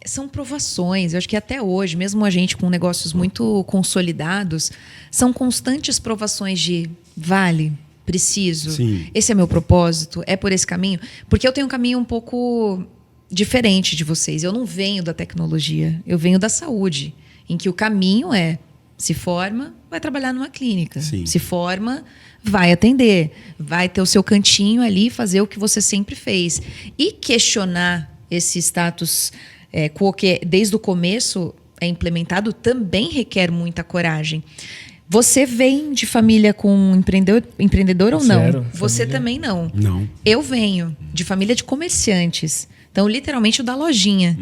são provações. Eu acho que até hoje, mesmo a gente com negócios muito consolidados, são constantes provações de vale, preciso, Sim. Esse é meu propósito, é por esse caminho. Porque eu tenho um caminho um pouco diferente de vocês. Eu não venho da tecnologia, eu venho da saúde, em que o caminho se forma, vai trabalhar numa clínica. Sim. Se forma, vai atender, vai ter o seu cantinho ali, fazer o que você sempre fez. E questionar esse status quo que desde o começo é implementado também requer muita coragem. Você vem de família com empreendedor ou não? Zero. Você Família. também não. Não. Eu venho de família de comerciantes. Então, literalmente, o da lojinha.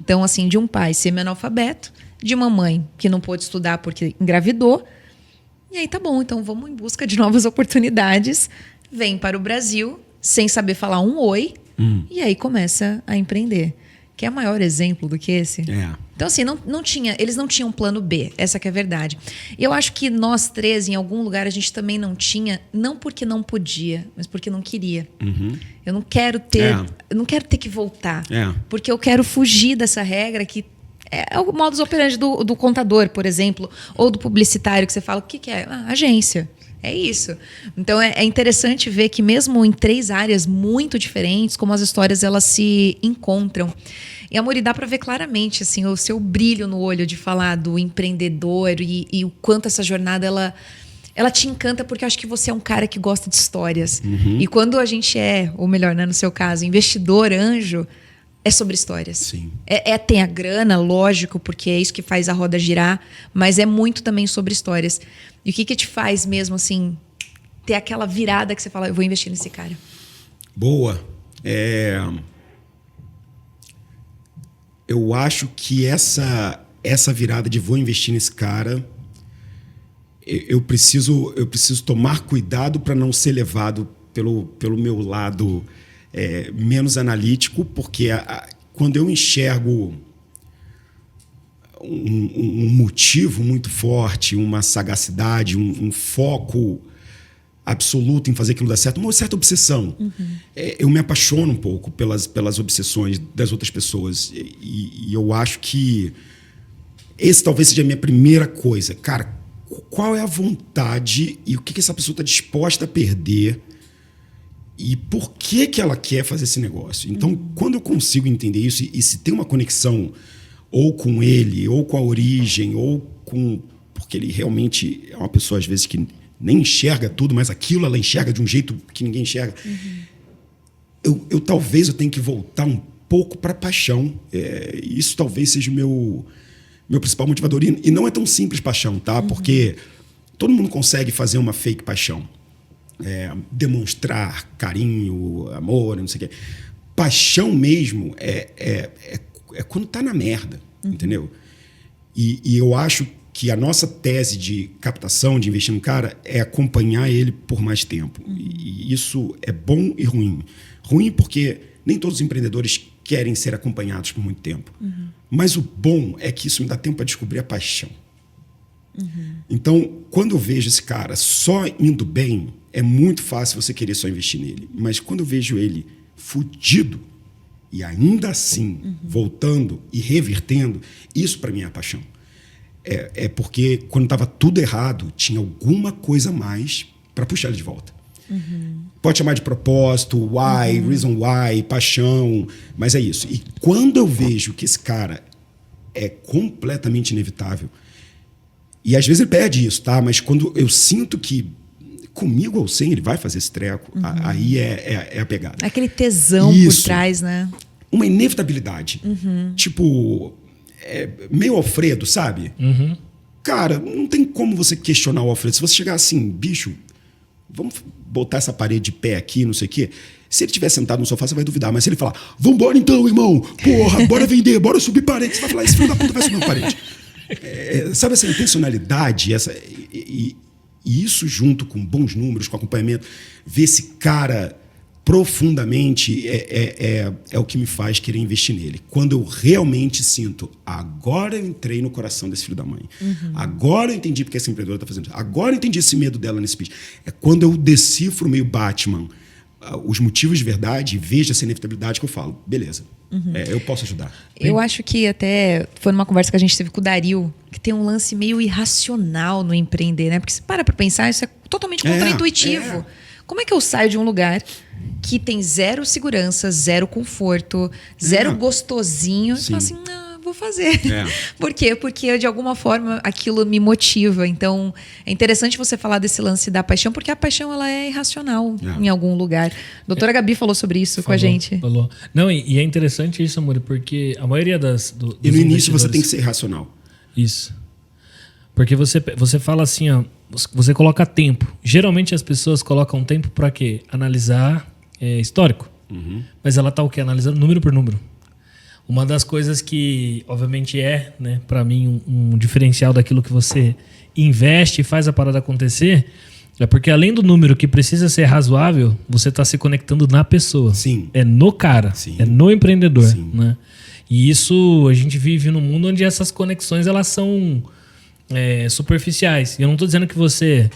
Então, assim, de um pai semi-analfabeto, de uma mãe que não pôde estudar porque engravidou. E aí, tá bom, então vamos em busca de novas oportunidades. Vem para o Brasil sem saber falar um oi. E aí começa a empreender. Quer maior exemplo do que esse? Então, assim, eles não tinham plano B, essa que é a verdade. E eu acho que nós 3, em algum lugar, a gente também não tinha, não porque não podia, mas porque não queria. Eu não quero ter que voltar. Porque eu quero fugir dessa regra que é o modus operandi do contador, por exemplo, ou do publicitário, que você fala, o que é? Agência. É isso. Então, é interessante ver que mesmo em 3 áreas muito diferentes, como as histórias elas se encontram. E, Amori, dá para ver claramente assim, o seu brilho no olho de falar do empreendedor e o quanto essa jornada ela te encanta, porque eu acho que você é um cara que gosta de histórias. E quando a gente ou melhor, né, no seu caso, investidor, anjo, é sobre histórias. Sim. Tem a grana, lógico, porque é isso que faz a roda girar, mas é muito também sobre histórias. E o que te faz mesmo, assim, ter aquela virada que você fala, eu vou investir nesse cara? Boa. Eu acho que essa virada de vou investir nesse cara, eu preciso tomar cuidado para não ser levado pelo meu lado menos analítico, porque quando eu enxergo um motivo muito forte, uma sagacidade, um foco absoluto em fazer aquilo dar certo, uma certa obsessão. Eu me apaixono um pouco pelas obsessões das outras pessoas. E eu acho que esse talvez seja a minha primeira coisa. Cara, qual é a vontade e o que essa pessoa está disposta a perder e por que ela quer fazer esse negócio? Então, quando eu consigo entender isso e se tem uma conexão ou com ele, ou com a origem, ou com... Porque ele realmente é uma pessoa, às vezes, que nem enxerga tudo, mas aquilo ela enxerga de um jeito que ninguém enxerga. Eu talvez eu tenha que voltar um pouco para a paixão. Isso talvez seja o meu principal motivador. E não é tão simples paixão, tá? Porque todo mundo consegue fazer uma fake paixão. Demonstrar carinho, amor, não sei o quê. Paixão mesmo é quando tá na merda, entendeu? E eu acho que a nossa tese de captação, de investir no cara, é acompanhar ele por mais tempo. E isso é bom e ruim. Ruim porque nem todos os empreendedores querem ser acompanhados por muito tempo. Mas o bom é que isso me dá tempo para descobrir a paixão. Então, quando eu vejo esse cara só indo bem, é muito fácil você querer só investir nele. Mas quando eu vejo ele fudido e ainda assim voltando e revertendo, isso para mim é a paixão. Porque quando estava tudo errado, tinha alguma coisa a mais para puxar ele de volta. Pode chamar de propósito, why, reason why, paixão, mas é isso. E quando eu vejo que esse cara é completamente inevitável, e às vezes ele perde isso, tá? Mas quando eu sinto que comigo ou sem ele vai fazer esse treco, aí é a pegada. Aquele tesão isso, por trás, né? Uma inevitabilidade. Tipo, meio Alfredo, sabe? Cara, não tem como você questionar o Alfredo. Se você chegar assim, bicho, vamos botar essa parede de pé aqui, não sei o quê. Se ele estiver sentado no sofá, você vai duvidar. Mas se ele falar, vambora então, irmão. Porra, bora vender, bora subir parede. Você vai falar, esse filho da puta vai subir uma parede. Sabe essa intencionalidade, e isso junto com bons números, com acompanhamento, ver esse cara profundamente é o que me faz querer investir nele. Quando eu realmente sinto, agora eu entrei no coração desse filho da mãe. Agora eu entendi porque essa empreendedora está fazendo isso. Agora eu entendi esse medo dela nesse pitch. É quando eu decifro meio Batman os motivos de verdade e vejo essa inevitabilidade que eu falo, beleza, eu posso ajudar. Eu acho que até foi numa conversa que a gente teve com o Dario, que tem um lance meio irracional no empreender, né? Porque se para pensar, isso é totalmente contraintuitivo. Como é que eu saio de um lugar que tem zero segurança, zero conforto, zero gostosinho, e falo assim, não, vou fazer. Por quê? Porque de alguma forma aquilo me motiva. Então é interessante você falar desse lance da paixão, porque a paixão ela é irracional em algum lugar. A doutora Gabi falou sobre isso com a gente. Falou. Não, e é interessante isso, amor, porque a maioria dos e no início você tem que ser racional. Isso. Porque você fala assim, ó, você coloca tempo. Geralmente as pessoas colocam tempo para quê? Analisar histórico. Mas ela tá o quê? Analisando número por número. Uma das coisas que, obviamente, né, para mim, um diferencial daquilo que você investe e faz a parada acontecer, é porque além do número que precisa ser razoável, você está se conectando na pessoa. Sim. É no cara, é no empreendedor. Né? E isso, a gente vive num mundo onde essas conexões elas são superficiais. E eu não estou dizendo que você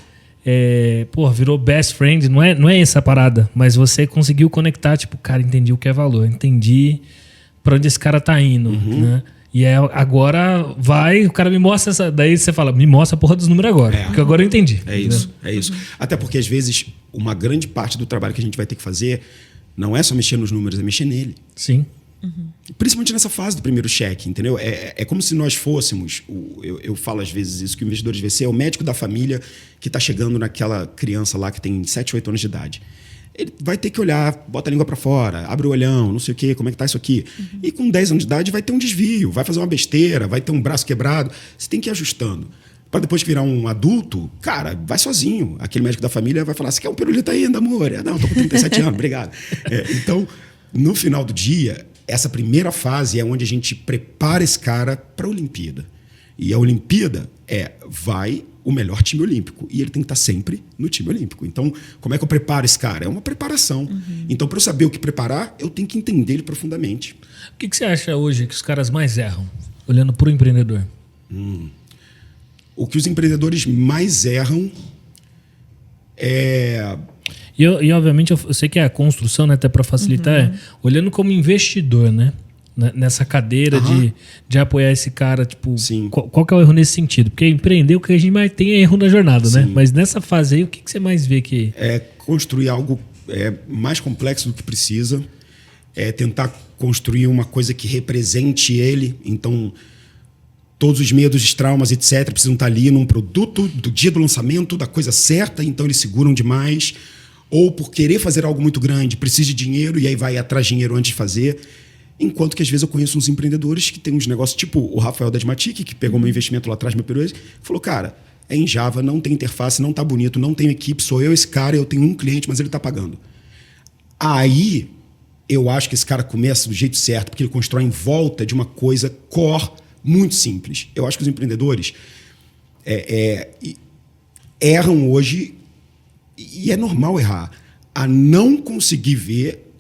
virou best friend, não é essa a parada, mas você conseguiu conectar, tipo, cara, entendi o que é valor, entendi pra onde esse cara tá indo, né? E agora o cara me mostra daí você fala, me mostra a porra dos números agora, porque agora eu entendi. É isso. Até porque às vezes uma grande parte do trabalho que a gente vai ter que fazer não é só mexer nos números, é mexer nele. Sim. Principalmente nessa fase do primeiro cheque, entendeu? É como se nós fôssemos, eu falo às vezes isso, que o investidor de VC é o médico da família que está chegando naquela criança lá que tem 7, 8 anos de idade. ele vai ter que olhar, bota a língua para fora, abre o olhão, não sei o quê, como é que tá isso aqui. E com 10 anos de idade vai ter um desvio, vai fazer uma besteira, vai ter um braço quebrado. Você tem que ir ajustando. Para depois que virar um adulto, cara, vai sozinho. Aquele médico da família vai falar, você quer um pirulito ainda, amor? Não, tô com 37 anos, obrigado. Então, no final do dia, essa primeira fase é onde a gente prepara esse cara para a Olimpíada. E a Olimpíada vai o melhor time olímpico. E ele tem que estar sempre no time olímpico. Então, como é que eu preparo esse cara? É uma preparação. Então, para eu saber o que preparar, eu tenho que entender ele profundamente. O que você acha hoje que os caras mais erram, olhando para o empreendedor? O que os empreendedores mais erram é... E obviamente, eu sei que é a construção, né, até para facilitar, olhando como investidor, né? Nessa cadeira de apoiar esse cara, tipo, qual que é o erro nesse sentido? Porque empreender, o que a gente mais tem é erro na jornada, né? Mas nessa fase aí, o que você mais vê que... É construir algo mais complexo do que precisa, tentar construir uma coisa que represente ele, então... Todos os medos, os traumas, etc., precisam estar ali num produto do dia do lançamento, da coisa certa, então eles seguram demais. Ou por querer fazer algo muito grande, precisa de dinheiro e aí vai atrás de dinheiro antes de fazer. Enquanto que às vezes eu conheço uns empreendedores que têm uns negócios, tipo o Rafael Desmatic, que pegou meu investimento lá atrás, meu período, falou, cara, é em Java, não tem interface, não tá bonito, não tem equipe, sou eu esse cara, eu tenho um cliente, mas ele tá pagando. Aí eu acho que esse cara começa do jeito certo, porque ele constrói em volta de uma coisa core, muito simples. Eu acho que os empreendedores erram hoje, e é normal errar, a não conseguir ver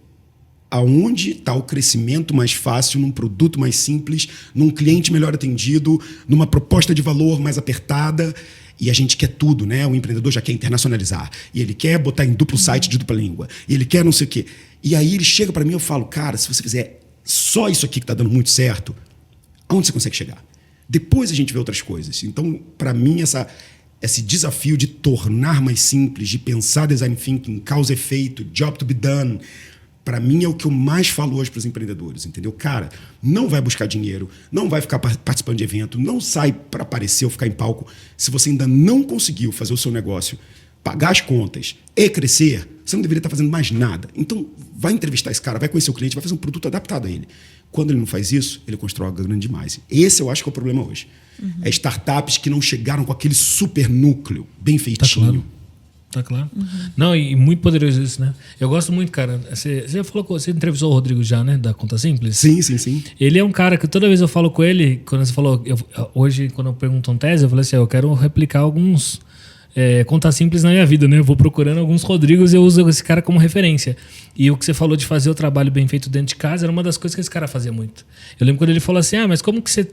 aonde está o crescimento mais fácil num produto mais simples, num cliente melhor atendido, numa proposta de valor mais apertada. E a gente quer tudo, né? O empreendedor já quer internacionalizar. E ele quer botar em duplo site de dupla língua. E ele quer não sei o quê. E aí ele chega para mim e eu falo, cara, se você fizer só isso aqui que está dando muito certo, aonde você consegue chegar? Depois a gente vê outras coisas. Então, para mim, esse desafio de tornar mais simples, de pensar design thinking, causa e efeito, job to be done, para mim é o que eu mais falo hoje para os empreendedores, entendeu? Cara, não vai buscar dinheiro, não vai ficar participando de evento, não sai para aparecer ou ficar em palco. Se você ainda não conseguiu fazer o seu negócio, pagar as contas e crescer, você não deveria estar fazendo mais nada. Então, vai entrevistar esse cara, vai conhecer o cliente, vai fazer um produto adaptado a ele. Quando ele não faz isso, ele constrói algo grande demais. Esse eu acho que é o problema hoje. É startups que não chegaram com aquele super núcleo bem feitinho. Tá claro. Não, e muito poderoso isso, né? Eu gosto muito, cara. Você já falou, você entrevistou o Rodrigo já, né? Da Conta Simples? Sim. Ele é um cara que toda vez eu falo com ele, quando você falou, hoje, quando eu pergunto um tese, eu falei assim, eu quero replicar alguns Conta Simples na minha vida, né? Eu vou procurando alguns Rodrigos e eu uso esse cara como referência. E o que você falou de fazer o trabalho bem feito dentro de casa era uma das coisas que esse cara fazia muito. Eu lembro quando ele falou assim, mas como que você...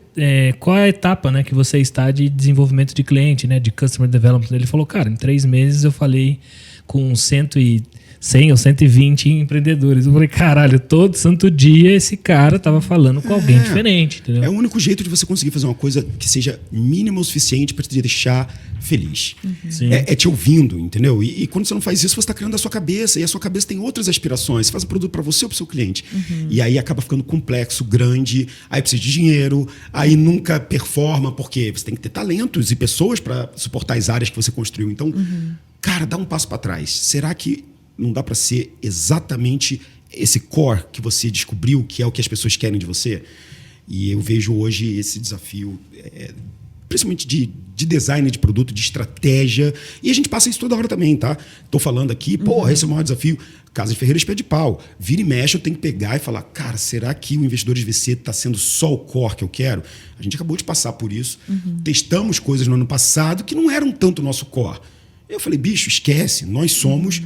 qual é a etapa, né, que você está de desenvolvimento de cliente, né, de customer development? Ele falou, cara, em 3 meses eu falei com 100 ou 120 empreendedores. Eu falei, caralho, todo santo dia esse cara tava falando com alguém diferente, entendeu? É o único jeito de você conseguir fazer uma coisa que seja mínima o suficiente para te deixar feliz. É te ouvindo, entendeu? E quando você não faz isso, você está criando a sua cabeça, e a sua cabeça tem outras aspirações. Você faz um produto para você ou para o seu cliente. E aí acaba ficando complexo, grande, aí precisa de dinheiro, aí nunca performa, porque você tem que ter talentos e pessoas para suportar as áreas que você construiu. Então, cara, dá um passo para trás. Será que não dá para ser exatamente esse core que você descobriu, que é o que as pessoas querem de você? E eu vejo hoje esse desafio, principalmente de design de produto, de estratégia. E a gente passa isso toda hora também, tá? Estou falando aqui, esse é o maior desafio. Casa de Ferreira, pé de pau. Vira e mexe, eu tenho que pegar e falar, cara, será que o investidor de VC está sendo só o core que eu quero? A gente acabou de passar por isso. Testamos coisas no ano passado que não eram tanto o nosso core. Eu falei, bicho, esquece, nós somos...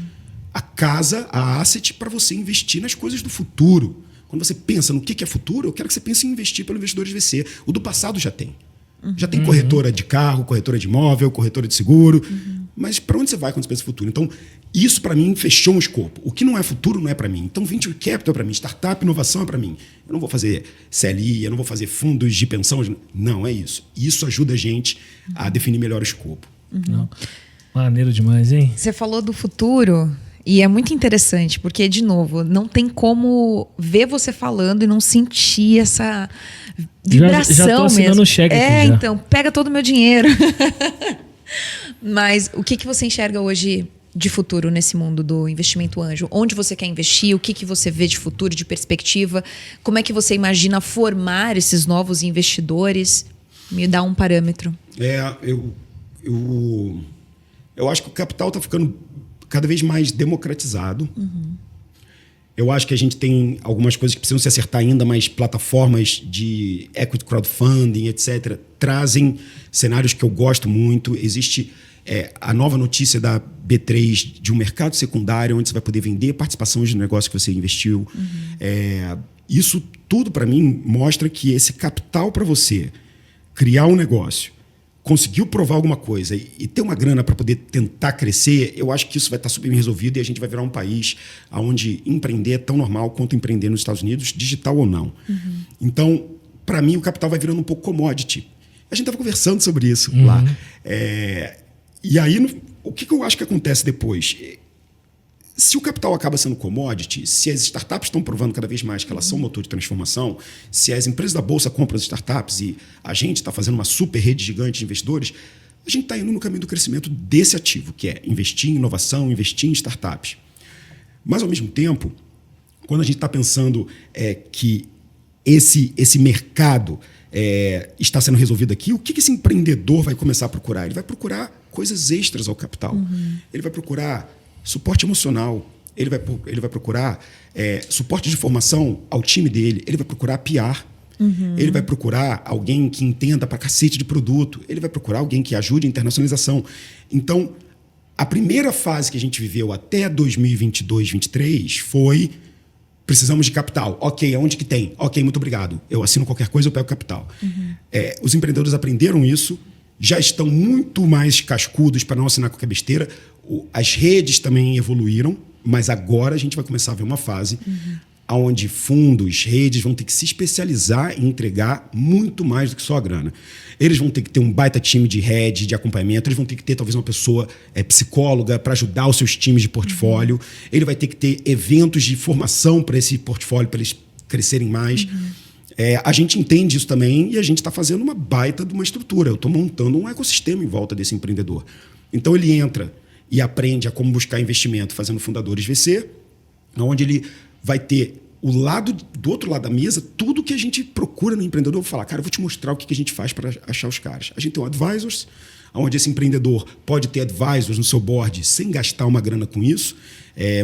a casa, a asset para você investir nas coisas do futuro. Quando você pensa no que é futuro, eu quero que você pense em investir pelo investidor de VC. O do passado já tem. Já tem corretora de carro, corretora de imóvel, corretora de seguro. Mas para onde você vai quando você pensa no futuro? Então, isso para mim fechou um escopo. O que não é futuro não é para mim. Então, venture capital é para mim, startup, inovação é para mim. Eu não vou fazer CLI, eu não vou fazer fundos de pensão. Não, é isso. Isso ajuda a gente a definir melhor o escopo. Não. Maneiro demais, hein? Você falou do futuro... E é muito interessante, porque, de novo, não tem como ver você falando e não sentir essa vibração já tô assinando mesmo. O cheque aqui já. Então, pega todo o meu dinheiro. Mas o que você enxerga hoje de futuro nesse mundo do investimento anjo? Onde você quer investir? O que você vê de futuro, de perspectiva? Como é que você imagina formar esses novos investidores? Me dá um parâmetro. Eu acho que o capital está ficando cada vez mais democratizado. Eu acho que a gente tem algumas coisas que precisam se acertar ainda, mas plataformas de equity crowdfunding, etc., trazem cenários que eu gosto muito. Existe a nova notícia da B3 de um mercado secundário, onde você vai poder vender participações de negócio que você investiu. Isso tudo, para mim, mostra que esse capital para você criar um negócio, conseguiu provar alguma coisa e ter uma grana para poder tentar crescer, eu acho que isso vai estar super bem resolvido e a gente vai virar um país onde empreender é tão normal quanto empreender nos Estados Unidos, digital ou não. Então, para mim, o capital vai virando um pouco commodity. A gente estava conversando sobre isso lá. E aí, o que eu acho que acontece depois? Se o capital acaba sendo commodity, se as startups estão provando cada vez mais que elas são motor de transformação, se as empresas da Bolsa compram as startups e a gente está fazendo uma super rede gigante de investidores, a gente está indo no caminho do crescimento desse ativo, que é investir em inovação, investir em startups. Mas, ao mesmo tempo, quando a gente está pensando que esse mercado está sendo resolvido aqui, o que esse empreendedor vai começar a procurar? Ele vai procurar coisas extras ao capital. Ele vai procurar suporte emocional, ele vai procurar suporte de formação ao time dele, ele vai procurar PR, ele vai procurar alguém que entenda pra cacete de produto, ele vai procurar alguém que ajude a internacionalização. Então, a primeira fase que a gente viveu até 2022, 2023 foi: precisamos de capital. Ok, aonde que tem? Ok, muito obrigado. Eu assino qualquer coisa, eu pego capital. Os empreendedores aprenderam isso, já estão muito mais cascudos para não assinar qualquer besteira. As redes também evoluíram, mas agora a gente vai começar a ver uma fase onde fundos, redes vão ter que se especializar em entregar muito mais do que só a grana. Eles vão ter que ter um baita time de rede, de acompanhamento, eles vão ter que ter talvez uma pessoa psicóloga para ajudar os seus times de portfólio, ele vai ter que ter eventos de formação para esse portfólio, para eles crescerem mais. A gente entende isso também e a gente está fazendo uma baita de uma estrutura. Eu estou montando um ecossistema em volta desse empreendedor. Então ele entra e aprende a como buscar investimento fazendo fundadores VC, onde ele vai ter do outro lado da mesa tudo que a gente procura no empreendedor. Eu vou falar, cara, eu vou te mostrar o que a gente faz para achar os caras. A gente tem um advisors, onde esse empreendedor pode ter advisors no seu board sem gastar uma grana com isso,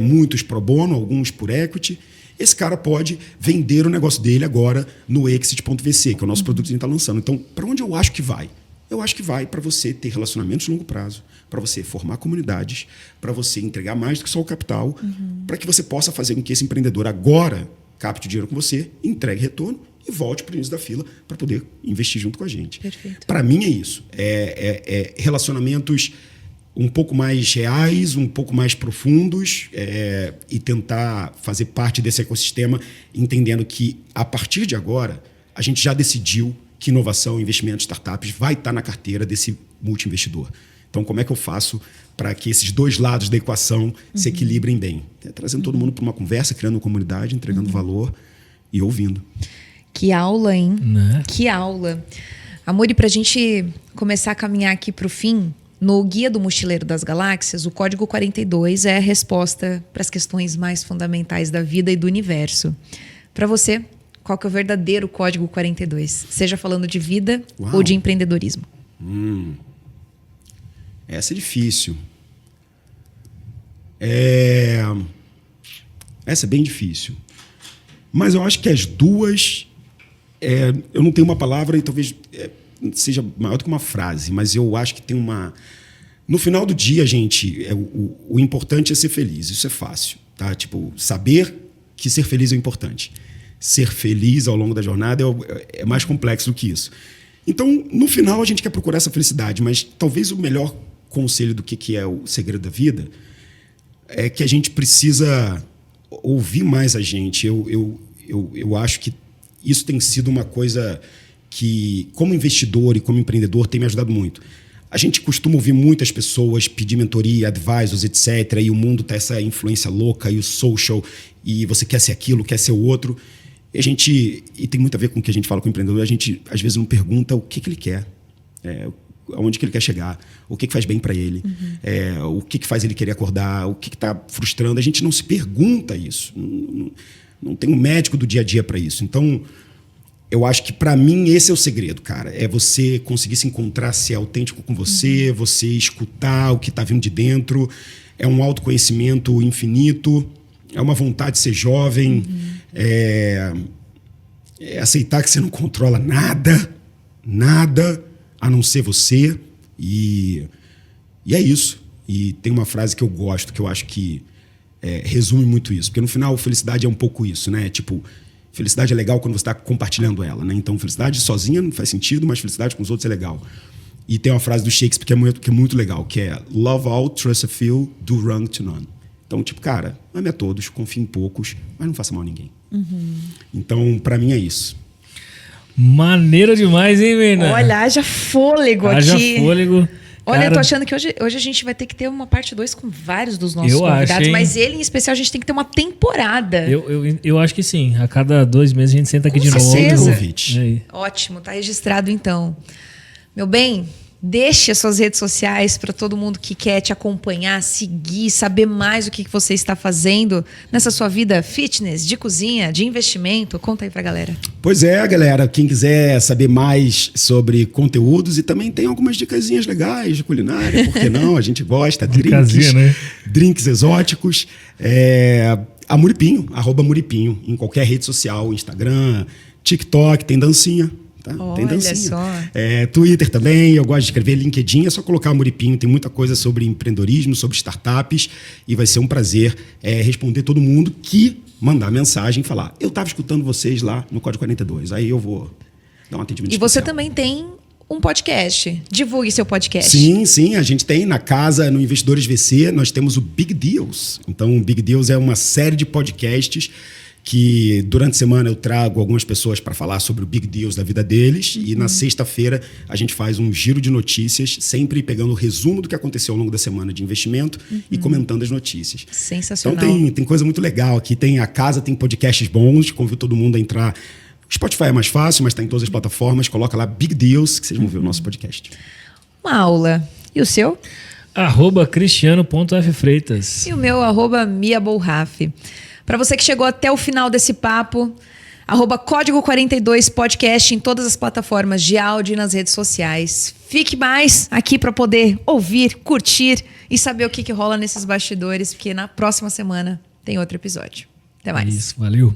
muitos pro bono, alguns por equity. Esse cara pode vender o negócio dele agora no Exit.vc, que é o nosso produto que a gente está lançando. Então, para onde eu acho que vai? Eu acho que vai para você ter relacionamentos de longo prazo, para você formar comunidades, para você entregar mais do que só o capital, para que você possa fazer com que esse empreendedor agora capte o dinheiro com você, entregue retorno e volte para o início da fila para poder investir junto com a gente. Para mim é isso. Relacionamentos um pouco mais reais, um pouco mais profundos e tentar fazer parte desse ecossistema, entendendo que, a partir de agora, a gente já decidiu que inovação, investimento, startups vai estar na carteira desse multi-investidor. Então, como é que eu faço para que esses dois lados da equação se equilibrem bem? Trazendo todo mundo para uma conversa, criando uma comunidade, entregando valor e ouvindo. Que aula, hein? Né? Que aula. Amor, e para a gente começar a caminhar aqui para o fim, no Guia do Mochileiro das Galáxias, o Código 42 é a resposta para as questões mais fundamentais da vida e do universo. Para você, qual que é o verdadeiro Código 42? Seja falando de vida ou de empreendedorismo. Essa é difícil. Essa é bem difícil. Mas eu acho que as duas... eu não tenho uma palavra e talvez seja maior do que uma frase, mas eu acho que tem uma... No final do dia, gente, o importante é ser feliz. Isso é fácil. Tá? Tipo, saber que ser feliz é importante. Ser feliz ao longo da jornada é mais complexo do que isso. Então, no final, a gente quer procurar essa felicidade, mas talvez o melhor conselho do que é o segredo da vida é que a gente precisa ouvir mais a gente. Eu acho que isso tem sido uma coisa que, como investidor e como empreendedor, tem me ajudado muito. A gente costuma ouvir muitas pessoas pedir mentoria, advisors, etc. E o mundo tá essa influência louca e o social, e você quer ser aquilo, quer ser o outro. E tem muito a ver com o que a gente fala com o empreendedor. A gente, às vezes, não pergunta o que ele quer. aonde que ele quer chegar, o que faz bem para ele, o que faz ele querer acordar, o que está frustrando. A gente não se pergunta isso. Não tem um médico do dia a dia para isso. Então, eu acho que, para mim, esse é o segredo, cara. É você conseguir se encontrar, ser autêntico com você, você escutar o que está vindo de dentro. É um autoconhecimento infinito, é uma vontade de ser jovem, é aceitar que você não controla nada, a não ser você. E é isso. E tem uma frase que eu gosto, que eu acho que resume muito isso. Porque no final, felicidade é um pouco isso, né? Tipo, felicidade é legal quando você está compartilhando ela, né? Então, felicidade sozinha não faz sentido, mas felicidade com os outros é legal. E tem uma frase do Shakespeare que é muito legal, que é Love all, trust a few, do wrong to none. Então, tipo, cara, ame a todos, confie em poucos, mas não faça mal a ninguém. Então, pra mim é isso. Maneiro demais, hein, Mirna? Olha, haja fôlego Haja aqui. fôlego. Olha, Cara, eu tô achando que hoje a gente vai ter que ter uma parte 2 com vários dos nossos Eu convidados, acho, hein? mas ele em especial a gente tem que ter uma temporada. Eu acho que sim. A cada 2 meses a gente senta aqui Com de novo. certeza. Convite. Aí. Ótimo, tá registrado então. Meu bem, deixe as suas redes sociais para todo mundo que quer te acompanhar, seguir, saber mais o que você está fazendo nessa sua vida fitness, de cozinha, de investimento. Conta aí pra galera. Pois é, galera. Quem quiser saber mais sobre conteúdos e também tem algumas dicasinhas legais de culinária, por que não? A gente gosta. Dicasinha, né? Drinks exóticos. A Muripinho, @Muripinho, em qualquer rede social, Instagram, TikTok, tem dancinha. Tá? Tem Olha dancinha. só. Twitter também, eu gosto de escrever. LinkedIn, é só colocar Muripinho, tem muita coisa sobre empreendedorismo, sobre startups, e vai ser um prazer responder todo mundo que mandar mensagem e falar, eu estava escutando vocês lá no Código 42, aí eu vou dar um atendimento E você especial. também tem um podcast. Divulgue seu podcast. Sim, a gente tem na casa, no Investidores VC, nós temos o Big Deals. Então, o Big Deals é uma série de podcasts que durante a semana eu trago algumas pessoas para falar sobre o Big Deals da vida deles, e na sexta-feira a gente faz um giro de notícias, sempre pegando o resumo do que aconteceu ao longo da semana de investimento e comentando as notícias. Sensacional. Então tem coisa muito legal aqui, a casa tem podcasts bons, convido todo mundo a entrar. O Spotify é mais fácil, mas está em todas as plataformas, coloca lá Big Deals, que vocês vão ver o nosso podcast. Uma aula. E o seu? @cristiano.ffreitas. E o meu, @MiaBolraf. Para você que chegou até o final desse papo, @Código 42 Podcast em todas as plataformas de áudio e nas redes sociais. Fique mais aqui para poder ouvir, curtir e saber o que rola nesses bastidores, porque na próxima semana tem outro episódio. Até mais. Isso, valeu.